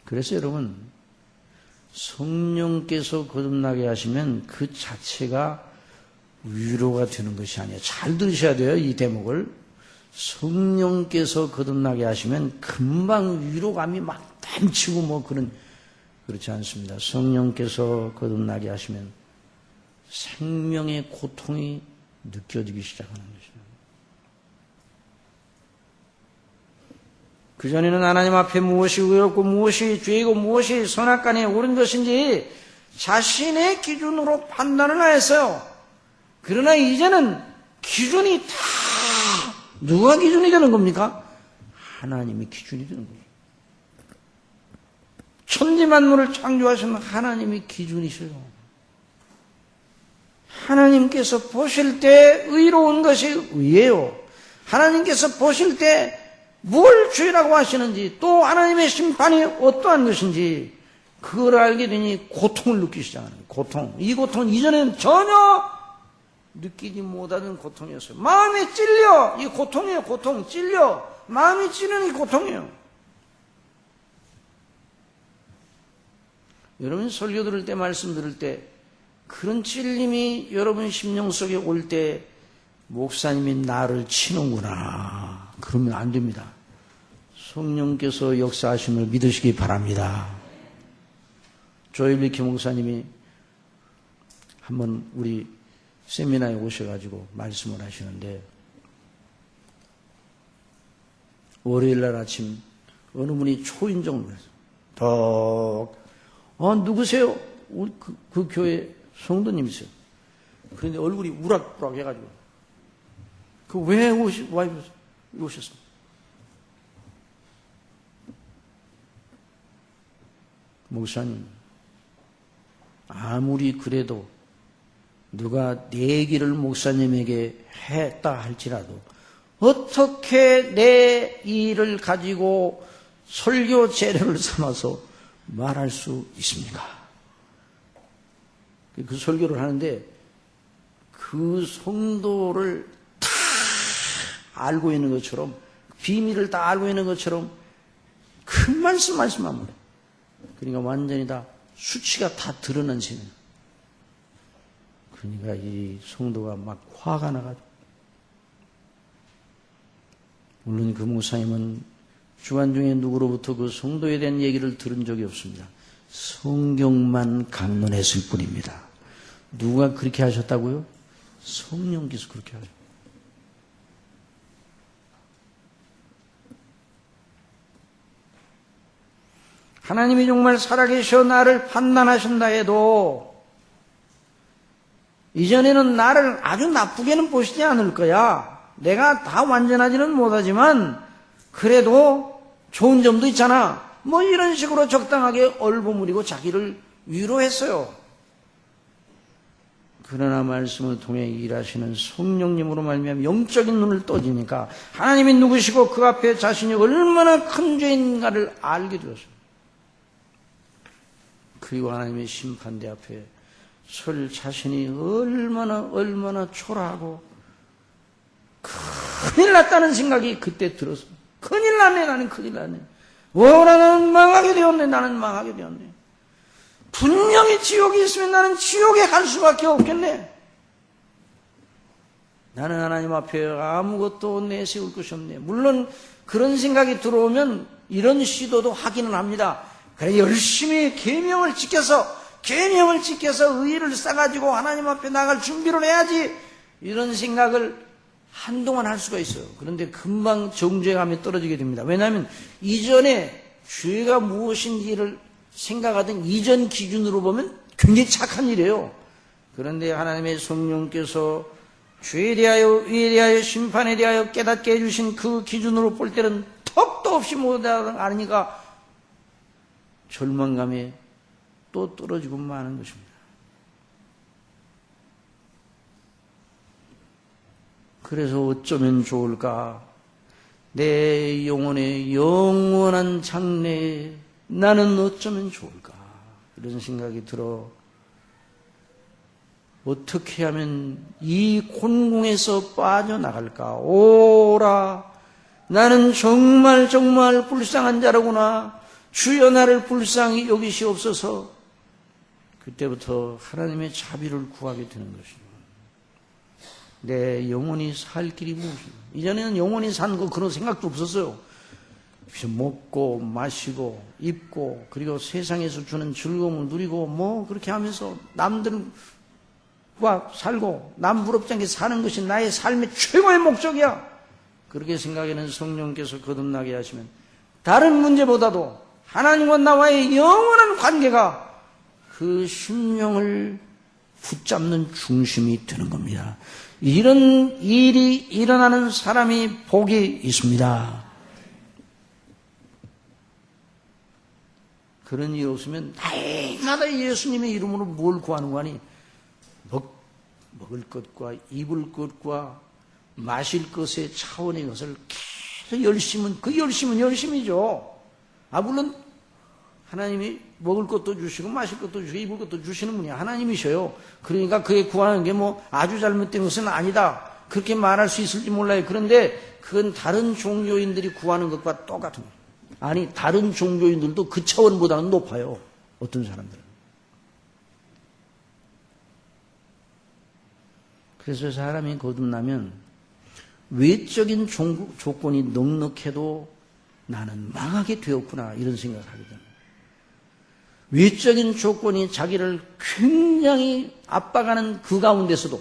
그래서 여러분, 성령께서 거듭나게 하시면 그 자체가 위로가 되는 것이 아니에요. 잘 들으셔야 돼요, 이 대목을. 성령께서 거듭나게 하시면 금방 위로감이 막 넘치고 그렇지 않습니다. 성령께서 거듭나게 하시면 생명의 고통이 느껴지기 시작하는 것이죠. 그전에는 하나님 앞에 무엇이 의롭고 무엇이 죄이고 무엇이 선악간에 옳은 것인지 자신의 기준으로 판단을 하였어요. 그러나 이제는 기준이 다 누가 기준이 되는 겁니까? 하나님이 기준이 되는 거예요. 천지만물을 창조하신 하나님이 기준이셔요. 하나님께서 보실 때 의로운 것이 의예요. 하나님께서 보실 때 뭘 죄라고 하시는지 또 하나님의 심판이 어떠한 것인지 그걸 알게 되니 고통을 느끼기 시작하는 거예요. 고통. 이 고통은 이전에는 전혀 느끼지 못하던 고통이었어요. 마음이 찔려. 이 고통이에요. 고통. 찔려. 마음이 찌르는 이 고통이에요. 여러분 설교 들을 때 말씀 들을 때 그런 찔림이 여러분 심령 속에 올 때 목사님이 나를 치는구나. 그러면 안 됩니다. 성령께서 역사하심을 믿으시기 바랍니다. 조일리키 목사님이 한번 우리 세미나에 오셔가지고 말씀을 하시는데 월요일날 아침 어느 분이 초인종을 했어요. 누구세요? 그 교회 성도님이세요. 그런데 얼굴이 우락부락 해가지고 왜 오셨습니까? 목사님, 아무리 그래도 누가 내 얘기를 목사님에게 했다 할지라도 어떻게 내 일을 가지고 설교 재료를 삼아서 말할 수 있습니까? 그 설교를 하는데 그 성도를 다 알고 있는 것처럼 비밀을 다 알고 있는 것처럼 큰 말씀하면 그래. 그러니까 완전히 다 수치가 다 드러난 셈이에요. 그러니까 이 성도가 막 화가 나가지고 물론 그 목사님은 주간 중에 누구로부터 그 성도에 대한 얘기를 들은 적이 없습니다. 성경만 강론했을 뿐입니다. 누가 그렇게 하셨다고요? 성령께서 그렇게 하셨어요. 하나님이 정말 살아계셔 나를 판단하신다 해도 이전에는 나를 아주 나쁘게는 보시지 않을 거야. 내가 다 완전하지는 못하지만 그래도 좋은 점도 있잖아. 이런 식으로 적당하게 얼버무리고 자기를 위로했어요. 그러나 말씀을 통해 일하시는 성령님으로 말미암아 영적인 눈을 떠지니까 하나님이 누구시고 그 앞에 자신이 얼마나 큰 죄인가를 알게 되었어요. 그리고 하나님의 심판대 앞에 설 자신이 얼마나 초라하고 큰일 났다는 생각이 그때 들었어요. 큰일 났네. 나는 큰일 났네. 나는 망하게 되었네. 나는 망하게 되었네. 분명히 지옥이 있으면 나는 지옥에 갈 수밖에 없겠네. 나는 하나님 앞에 아무것도 내세울 것이 없네. 물론 그런 생각이 들어오면 이런 시도도 하기는 합니다. 그래 열심히 계명을 지켜서 의의를 쌓아가지고 하나님 앞에 나갈 준비를 해야지 이런 생각을 한동안 할 수가 있어요. 그런데 금방 정죄감에 떨어지게 됩니다. 왜냐하면 이전에 죄가 무엇인지를 생각하던 이전 기준으로 보면 굉장히 착한 일이에요. 그런데 하나님의 성령께서 죄에 대하여, 의에 대하여, 심판에 대하여 깨닫게 해주신 그 기준으로 볼 때는 턱도 없이 못하니까 절망감에 또 떨어지고 마는 것입니다. 그래서 어쩌면 좋을까? 내 영혼의 영원한 장래에 나는 어쩌면 좋을까? 이런 생각이 들어 어떻게 하면 이 곤궁에서 빠져나갈까? 오라, 나는 정말 불쌍한 자로구나. 주여 나를 불쌍히 여기시옵소서. 그때부터 하나님의 자비를 구하게 되는 것입니다. 내 영혼이 살 길이 무엇인가? 이전에는 영혼이 사는 거 그런 생각도 없었어요. 먹고 마시고 입고 그리고 세상에서 주는 즐거움을 누리고 뭐 그렇게 하면서 남들과 살고 남 부럽지 않게 사는 것이 나의 삶의 최고의 목적이야. 그렇게 생각하는 성령께서 거듭나게 하시면 다른 문제보다도 하나님과 나와의 영원한 관계가 그 심령을 붙잡는 중심이 되는 겁니다. 이런 일이 일어나는 사람이 복이 있습니다. 그런 일 없으면 날마다 예수님의 이름으로 뭘 구하는 거 아니? 먹을 것과 입을 것과 마실 것의 차원의 것을 계속 열심이죠. 물론 하나님이 먹을 것도 주시고 마실 것도 주시고 입을 것도 주시는 분이 하나님이셔요. 그러니까 그게 구하는 게 아주 잘못된 것은 아니다. 그렇게 말할 수 있을지 몰라요. 그런데 그건 다른 종교인들이 구하는 것과 똑같은 거예요. 아니, 다른 종교인들도 그 차원보다는 높아요. 어떤 사람들은. 그래서 사람이 거듭나면 외적인 조건이 넉넉해도 나는 망하게 되었구나 이런 생각을 하게 됩니다. 외적인 조건이 자기를 굉장히 압박하는 그 가운데서도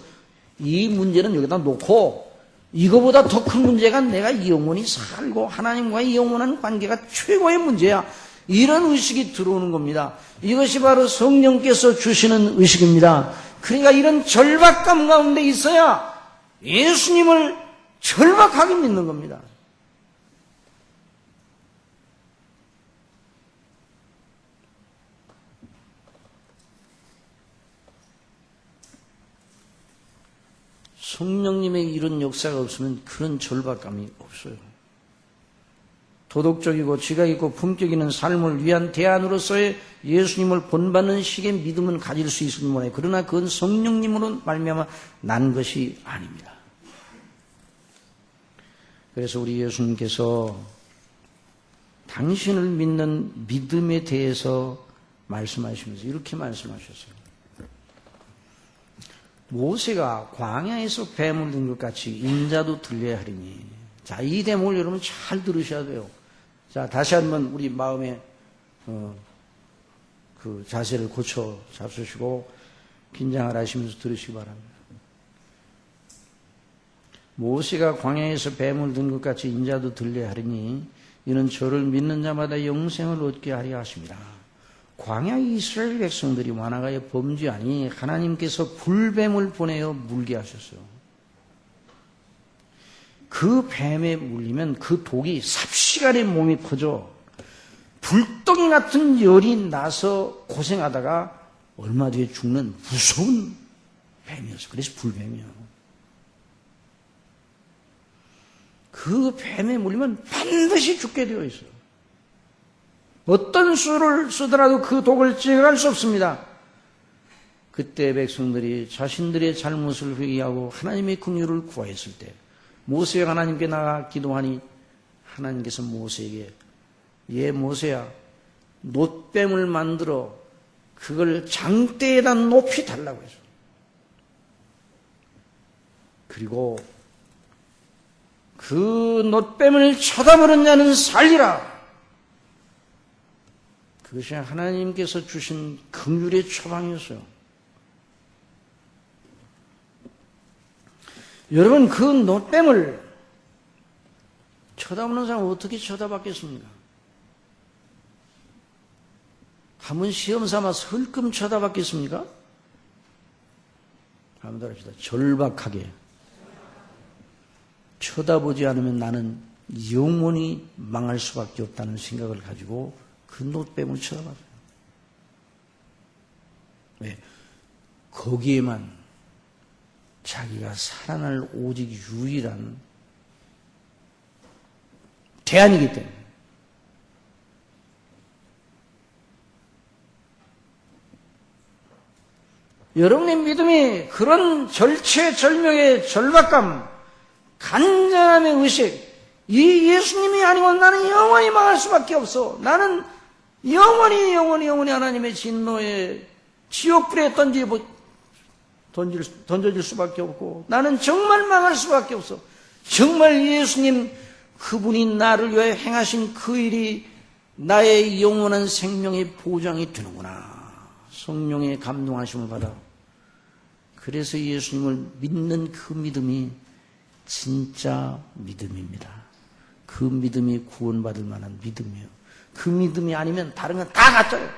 이 문제는 여기다 놓고 이거보다 더 큰 문제가 내가 이 영혼이 살고 하나님과의 영원한 관계가 최고의 문제야. 이런 의식이 들어오는 겁니다. 이것이 바로 성령께서 주시는 의식입니다. 그러니까 이런 절박감 가운데 있어야 예수님을 절박하게 믿는 겁니다. 성령님의 이런 역사가 없으면 그런 절박감이 없어요. 도덕적이고 지각 있고 품격 있는 삶을 위한 대안으로서의 예수님을 본받는 식의 믿음은 가질 수 있을 모양이에요. 그러나 그건 성령님으로 말미암아 난 것이 아닙니다. 그래서 우리 예수님께서 당신을 믿는 믿음에 대해서 말씀하시면서 이렇게 말씀하셨어요. 모세가 광야에서 뱀을 든 것 같이 인자도 들려야 하리니. 자, 이 대목을 여러분 잘 들으셔야 돼요. 자, 다시 한번 우리 마음에 그 자세를 고쳐 잡수시고 긴장을 하시면서 들으시기 바랍니다. 모세가 광야에서 뱀을 든 것 같이 인자도 들려야 하리니 이는 저를 믿는 자마다 영생을 얻게 하려 하십니다. 광야 이스라엘 백성들이 완악하여 범죄하니 하나님께서 불뱀을 보내어 물게 하셨어요. 그 뱀에 물리면 그 독이 삽시간에 몸이 퍼져 불덩이 같은 열이 나서 고생하다가 얼마 뒤에 죽는 무서운 뱀이었어요. 그래서 불뱀이요. 그 뱀에 물리면 반드시 죽게 되어 있어요. 어떤 수를 쓰더라도 그 독을 제거할 수 없습니다. 그때 백성들이 자신들의 잘못을 회개하고 하나님의 긍휼을 구하였을 때 모세가 하나님께 나가 기도하니 하나님께서 모세에게 모세야 놋뱀을 만들어 그걸 장대에다 높이 달라고 했어. 그리고 그 놋뱀을 쳐다보는 자는 살리라. 그것이 하나님께서 주신 긍휼의 처방이었어요. 여러분, 그 노뱀을 쳐다보는 사람은 어떻게 쳐다봤겠습니까? 한번 시험 삼아서 흘끔 쳐다봤겠습니까? 한번 더 합시다. 절박하게. 쳐다보지 않으면 나는 영원히 망할 수밖에 없다는 생각을 가지고 그 노뱀을 쳐다봤어요. 왜? 거기에만 자기가 살아날 오직 유일한 대안이기 때문에. 여러분의 믿음이 그런 절체절명의 절박감, 간절함의 의식, 이 예수님이 아니고 나는 영원히 망할 수밖에 없어. 나는 영원히 하나님의 진노에 지옥불에 던져질 수밖에 없고, 나는 정말 망할 수밖에 없어. 정말 예수님 그분이 나를 위해 행하신 그 일이 나의 영원한 생명의 보장이 되는구나. 성령의 감동하심을 받아. 그래서 예수님을 믿는 그 믿음이 진짜 믿음입니다. 그 믿음이 구원받을 만한 믿음이에요. 그 믿음이 아니면 다른 건 다 가짜예요.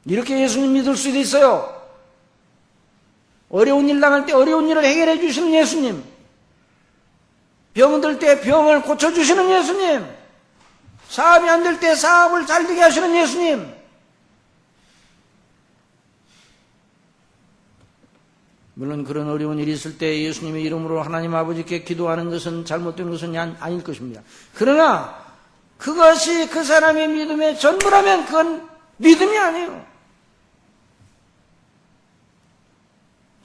이렇게 예수님 믿을 수도 있어요. 어려운 일 당할 때 어려운 일을 해결해 주시는 예수님, 병 들 때 병을 고쳐주시는 예수님, 사업이 안 될 때 사업을 잘 되게 하시는 예수님, 물론 그런 어려운 일이 있을 때 예수님의 이름으로 하나님 아버지께 기도하는 것은 잘못된 것은 아닐 것입니다. 그러나 그것이 그 사람의 믿음의 전부라면 그건 믿음이 아니에요.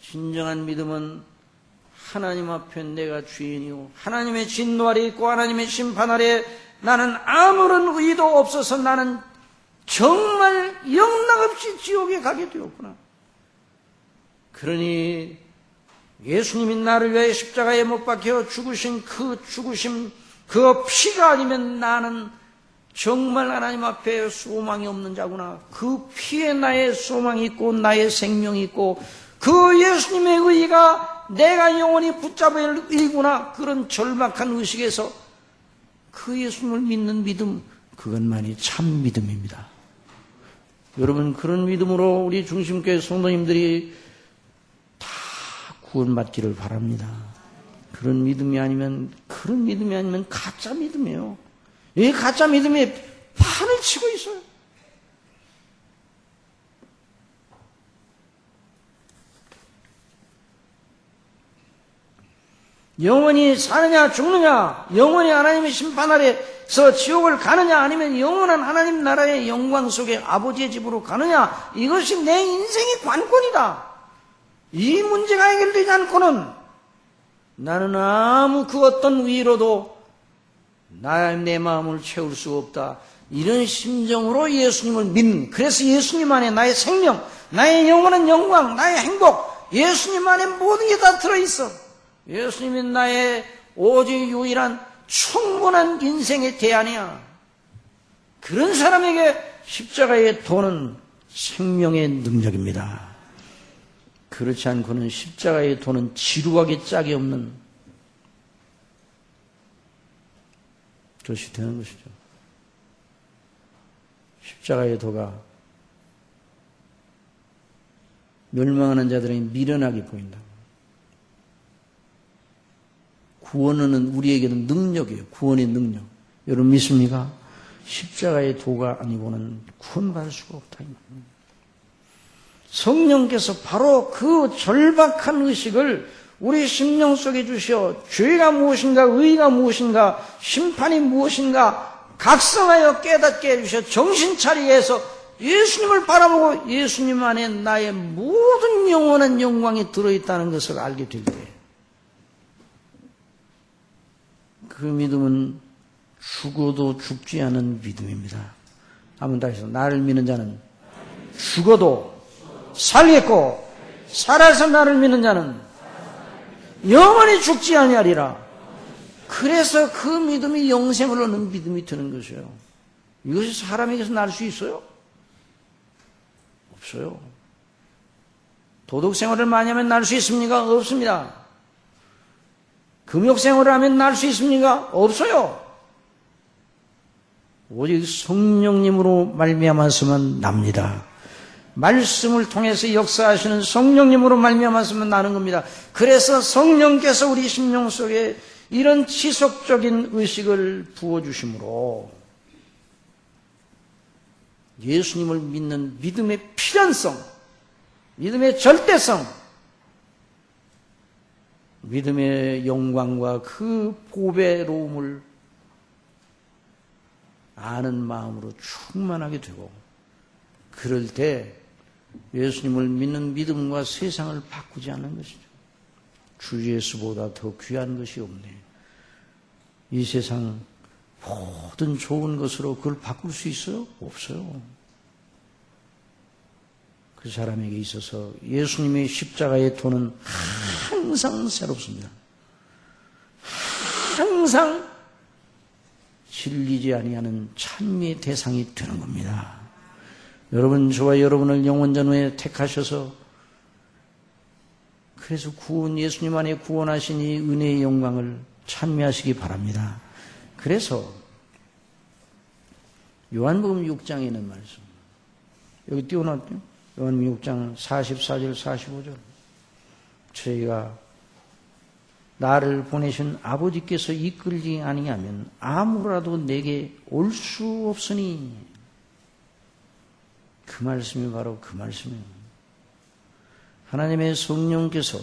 진정한 믿음은 하나님 앞에 내가 죄인이요, 하나님의 진노 아래 있고 하나님의 심판 아래 나는 아무런 의도 없어서 나는 정말 영락없이 지옥에 가게 되었구나. 그러니 예수님이 나를 위해 십자가에 못 박혀 죽으신 그 죽으심, 그 피가 아니면 나는 정말 하나님 앞에 소망이 없는 자구나. 그 피에 나의 소망이 있고 나의 생명이 있고 그 예수님의 의가 내가 영원히 붙잡을 일구나. 그런 절박한 의식에서 그 예수님을 믿는 믿음, 그것만이 참 믿음입니다. 여러분, 그런 믿음으로 우리 중심교회 성도님들이 다 구원받기를 바랍니다. 그런 믿음이 아니면 가짜 믿음이에요. 이 가짜 믿음이 판을 치고 있어요. 영원히 사느냐 죽느냐, 영원히 하나님의 심판 아래서 지옥을 가느냐, 아니면 영원한 하나님 나라의 영광 속에 아버지의 집으로 가느냐, 이것이 내 인생의 관건이다. 이 문제가 해결되지 않고는 나는 아무 그 어떤 위로도 내 마음을 채울 수 없다. 이런 심정으로 예수님을 믿는, 그래서 예수님 안에 나의 생명, 나의 영원한 영광, 나의 행복, 예수님 안에 모든 게 다 들어있어. 예수님이 나의 오직 유일한 충분한 인생의 대안이야. 그런 사람에게 십자가의 도는 생명의 능력입니다. 그렇지 않고는 십자가의 도는 지루하게 짝이 없는 것이 되는 것이죠. 십자가의 도가 멸망하는 자들에게 미련하게 보인다. 구원은 우리에게는 능력이에요. 구원의 능력. 여러분 믿습니까? 십자가의 도가 아니고는 구원받을 수가 없다. 성령께서 바로 그 절박한 의식을 우리 심령 속에 주시어 죄가 무엇인가, 의가 무엇인가, 심판이 무엇인가 각성하여 깨닫게 해주셔 정신 차리게 해서 예수님을 바라보고 예수님 안에 나의 모든 영원한 영광이 들어있다는 것을 알게 될 때, 그 믿음은 죽어도 죽지 않은 믿음입니다. 한번 다시 해서, 나를 믿는 자는 죽어도 살겠고 살아서 나를 믿는 자는 영원히 죽지 아니하리라. 그래서 그 믿음이 영생을 얻는 믿음이 되는 것이에요. 이것이 사람에게서 날 수 있어요? 없어요. 도덕 생활을 많이 하면 날 수 있습니까? 없습니다. 금욕 생활을 하면 날 수 있습니까? 없어요. 오직 성령님으로 말미암아서만 납니다. 말씀을 통해서 역사하시는 성령님으로 말미암아서만 나는 겁니다. 그래서 성령께서 우리 심령 속에 이런 지속적인 의식을 부어주심으로 예수님을 믿는 믿음의 필연성, 믿음의 절대성, 믿음의 영광과 그 보배로움을 아는 마음으로 충만하게 되고, 그럴 때 예수님을 믿는 믿음과 세상을 바꾸지 않는 것이죠. 주 예수보다 더 귀한 것이 없네. 이 세상 모든 좋은 것으로 그걸 바꿀 수 있어요? 없어요. 그 사람에게 있어서 예수님의 십자가의 도는 항상 새롭습니다. 항상 질리지 아니하는 찬미의 대상이 되는 겁니다. 여러분, 저와 여러분을 영원전후에 택하셔서 그래서 예수님 안에 구원하신 이 은혜의 영광을 찬미하시기 바랍니다. 그래서 요한복음 6장에 있는 말씀, 여기 띄워놨죠? 요한복음 6장 44절 45절. 저희가 나를 보내신 아버지께서 이끌지 아니하면 아무라도 내게 올 수 없으니, 그 말씀이 바로 그 말씀이에요. 하나님의 성령께서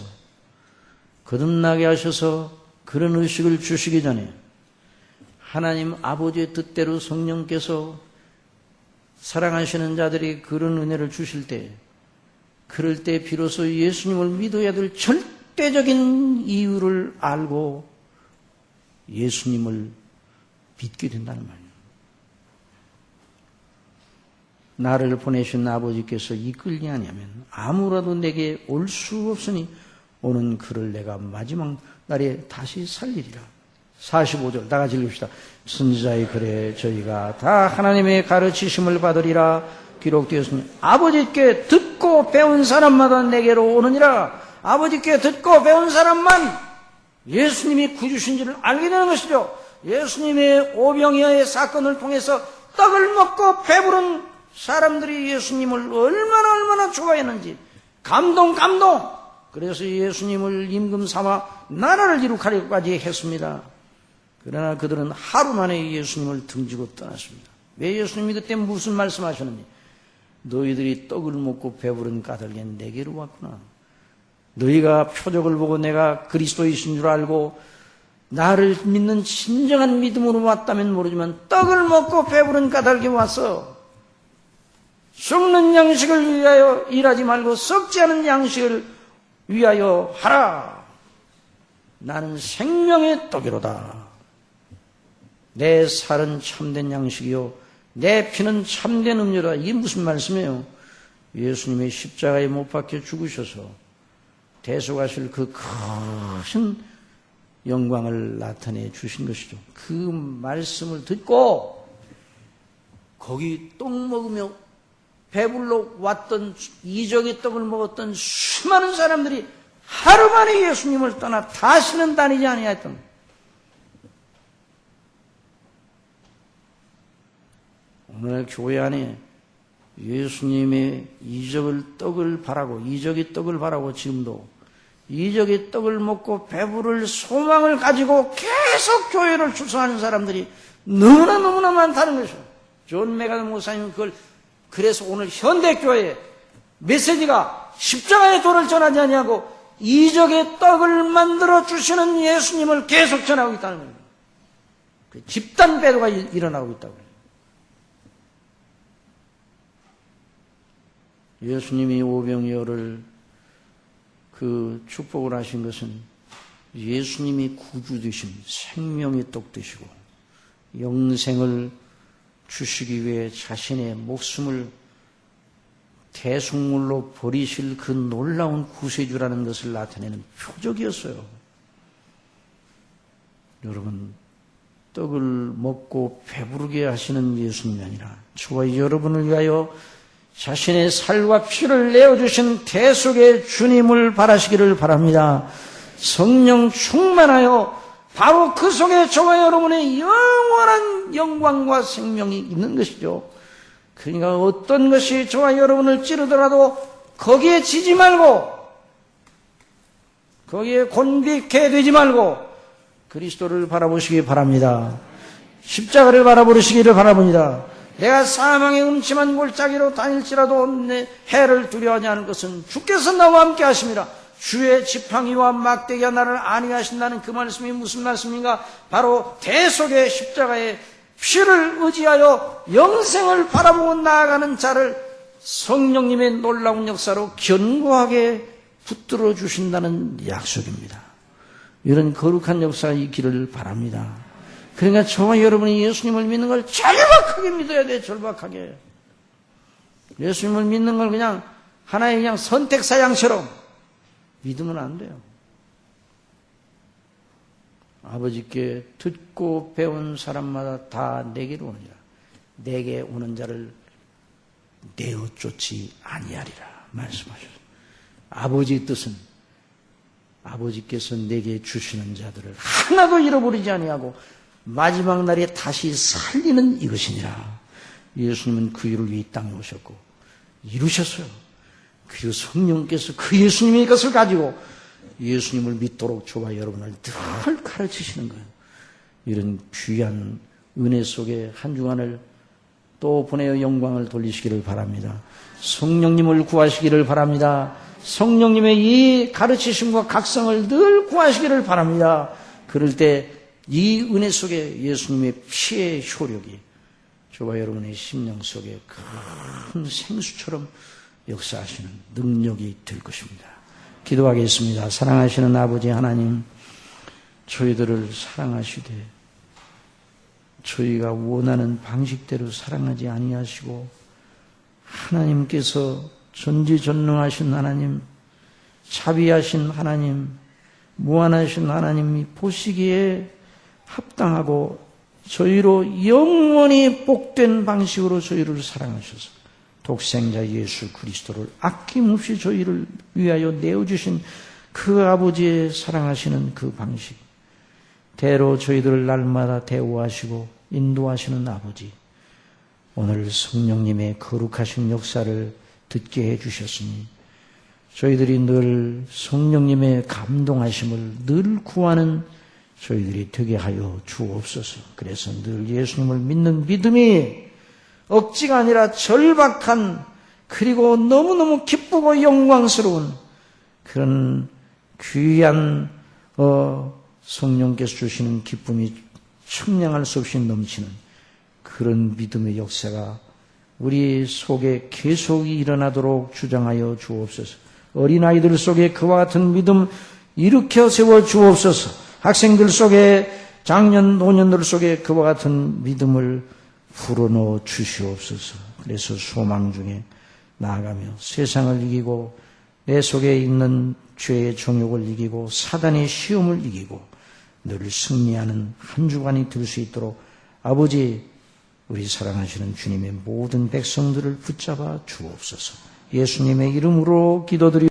거듭나게 하셔서 그런 의식을 주시기 전에 하나님 아버지의 뜻대로 성령께서 사랑하시는 자들이 그런 은혜를 주실 때, 그럴 때 비로소 예수님을 믿어야 될 절대적인 이유를 알고 예수님을 믿게 된다는 말이에요. 나를 보내신 아버지께서 이끌지 아니하면 아무라도 내게 올 수 없으니 오는 그를 내가 마지막 날에 다시 살리리라. 45절 다 같이 읽읍시다. 선지자의 글에 저희가 다 하나님의 가르치심을 받으리라 기록되었으니 아버지께 듣고 배운 사람마다 내게로 오느니라. 아버지께 듣고 배운 사람만 예수님이 구주신지를 알게 되는 것이죠. 예수님의 오병이어의 사건을 통해서 떡을 먹고 배부른 사람들이 예수님을 얼마나 좋아했는지 감동. 그래서 예수님을 임금 삼아 나라를 이룩하려고까지 했습니다. 그러나 그들은 하루 만에 예수님을 등지고 떠났습니다. 왜? 예수님이 그때 무슨 말씀하셨는지, 너희들이 떡을 먹고 배부른 까닭에 내게로 왔구나. 너희가 표적을 보고 내가 그리스도이신 줄 알고 나를 믿는 진정한 믿음으로 왔다면 모르지만 떡을 먹고 배부른 까닭에 와서 썩는 양식을 위하여 일하지 말고 썩지 않은 양식을 위하여 하라. 나는 생명의 떡이로다. 내 살은 참된 양식이요 내 피는 참된 음료다. 이게 무슨 말씀이에요? 예수님의 십자가에 못 박혀 죽으셔서 대속하실 그 큰 영광을 나타내 주신 것이죠. 그 말씀을 듣고 거기 떡 먹으며 배불러 왔던 이적의 떡을 먹었던 수많은 사람들이 하루 만에 예수님을 떠나 다시는 다니지 아니하였던, 오늘 교회 안에 예수님의 이적의 떡을 바라고 지금도 이적의 떡을 먹고 배부를 소망을 가지고 계속 교회를 출석하는 사람들이 너무나 많다는 것이죠. 존 메가드 목사님은 그래서 오늘 현대교회의 메시지가 십자가의 도를 전하지 아니하고 이적의 떡을 만들어 주시는 예수님을 계속 전하고 있다는 거예요. 그 집단 배도가 일어나고 있다고 해요. 예수님이 오병이어를 그 축복을 하신 것은 예수님이 구주 되신 생명의 떡 되시고 영생을 주시기 위해 자신의 목숨을 대속물로 버리실 그 놀라운 구세주라는 것을 나타내는 표적이었어요. 여러분, 떡을 먹고 배부르게 하시는 예수님이 아니라 저와 여러분을 위하여 자신의 살과 피를 내어주신 대속의 주님을 바라시기를 바랍니다. 성령 충만하여 바로 그 속에 저와 여러분의 영원한 영광과 생명이 있는 것이죠. 그러니까 어떤 것이 저와 여러분을 찌르더라도 거기에 지지 말고, 거기에 곤비케 되지 말고 그리스도를 바라보시기 바랍니다. 십자가를 바라보시기를 바라봅니다. 내가 사망의 음침한 골짜기로 다닐지라도 내 해를 두려워하지 않을 것은 주께서 나와 함께 하십니다. 주의 지팡이와 막대기가 나를 안위하신다는 그 말씀이 무슨 말씀인가? 바로 대속의 십자가의 피를 의지하여 영생을 바라보고 나아가는 자를 성령님의 놀라운 역사로 견고하게 붙들어 주신다는 약속입니다. 이런 거룩한 역사가 있기를 바랍니다. 그러니까 저와 여러분이 예수님을 믿는 걸 절박하게 믿어야 돼요. 절박하게. 예수님을 믿는 걸 그냥 하나의 그냥 선택사양처럼 믿으면 안 돼요. 아버지께 듣고 배운 사람마다 다 내게로 오느니라. 내게 오는 자를 내어 쫓지 아니하리라 말씀하셨습니다. 아버지의 뜻은 아버지께서 내게 주시는 자들을 하나도 잃어버리지 아니하고 마지막 날에 다시 살리는 이것이니라. 예수님은 그 일을 위해 이 땅에 오셨고 이루셨어요. 그리고 성령께서 그 예수님의 것을 가지고 예수님을 믿도록 저와 여러분을 늘 가르치시는 거예요. 이런 귀한 은혜 속에 한 주간을 또 보내어 영광을 돌리시기를 바랍니다. 성령님을 구하시기를 바랍니다. 성령님의 이 가르치심과 각성을 늘 구하시기를 바랍니다. 그럴 때 이 은혜 속에 예수님의 피의 효력이 저와 여러분의 심령 속에 큰 생수처럼 역사하시는 능력이 될 것입니다. 기도하겠습니다. 사랑하시는 아버지 하나님, 저희들을 사랑하시되 저희가 원하는 방식대로 사랑하지 아니하시고 하나님께서 전지전능하신 하나님, 자비하신 하나님, 무한하신 하나님이 보시기에 합당하고 저희로 영원히 복된 방식으로 저희를 사랑하셔서 독생자 예수 그리스도를 아낌없이 저희를 위하여 내어주신 그 아버지의 사랑하시는 그 방식, 대로 저희들을 날마다 대우하시고 인도하시는 아버지, 오늘 성령님의 거룩하신 역사를 듣게 해주셨으니 저희들이 늘 성령님의 감동하심을 늘 구하는 저희들이 되게 하여 주옵소서. 그래서 늘 예수님을 믿는 믿음이 억지가 아니라 절박한, 그리고 너무너무 기쁘고 영광스러운 그런 귀한 성령께서 주시는 기쁨이 청량할 수 없이 넘치는 그런 믿음의 역사가 우리 속에 계속 일어나도록 주장하여 주옵소서. 어린아이들 속에 그와 같은 믿음 일으켜 세워 주옵소서. 학생들 속에, 장년, 노년들 속에 그와 같은 믿음을 불어넣어 주시옵소서. 그래서 소망 중에 나아가며 세상을 이기고 내 속에 있는 죄의 정욕을 이기고 사단의 시험을 이기고 늘 승리하는 한 주간이 될 수 있도록 아버지, 우리 사랑하시는 주님의 모든 백성들을 붙잡아 주옵소서. 예수님의 이름으로 기도드리옵소서.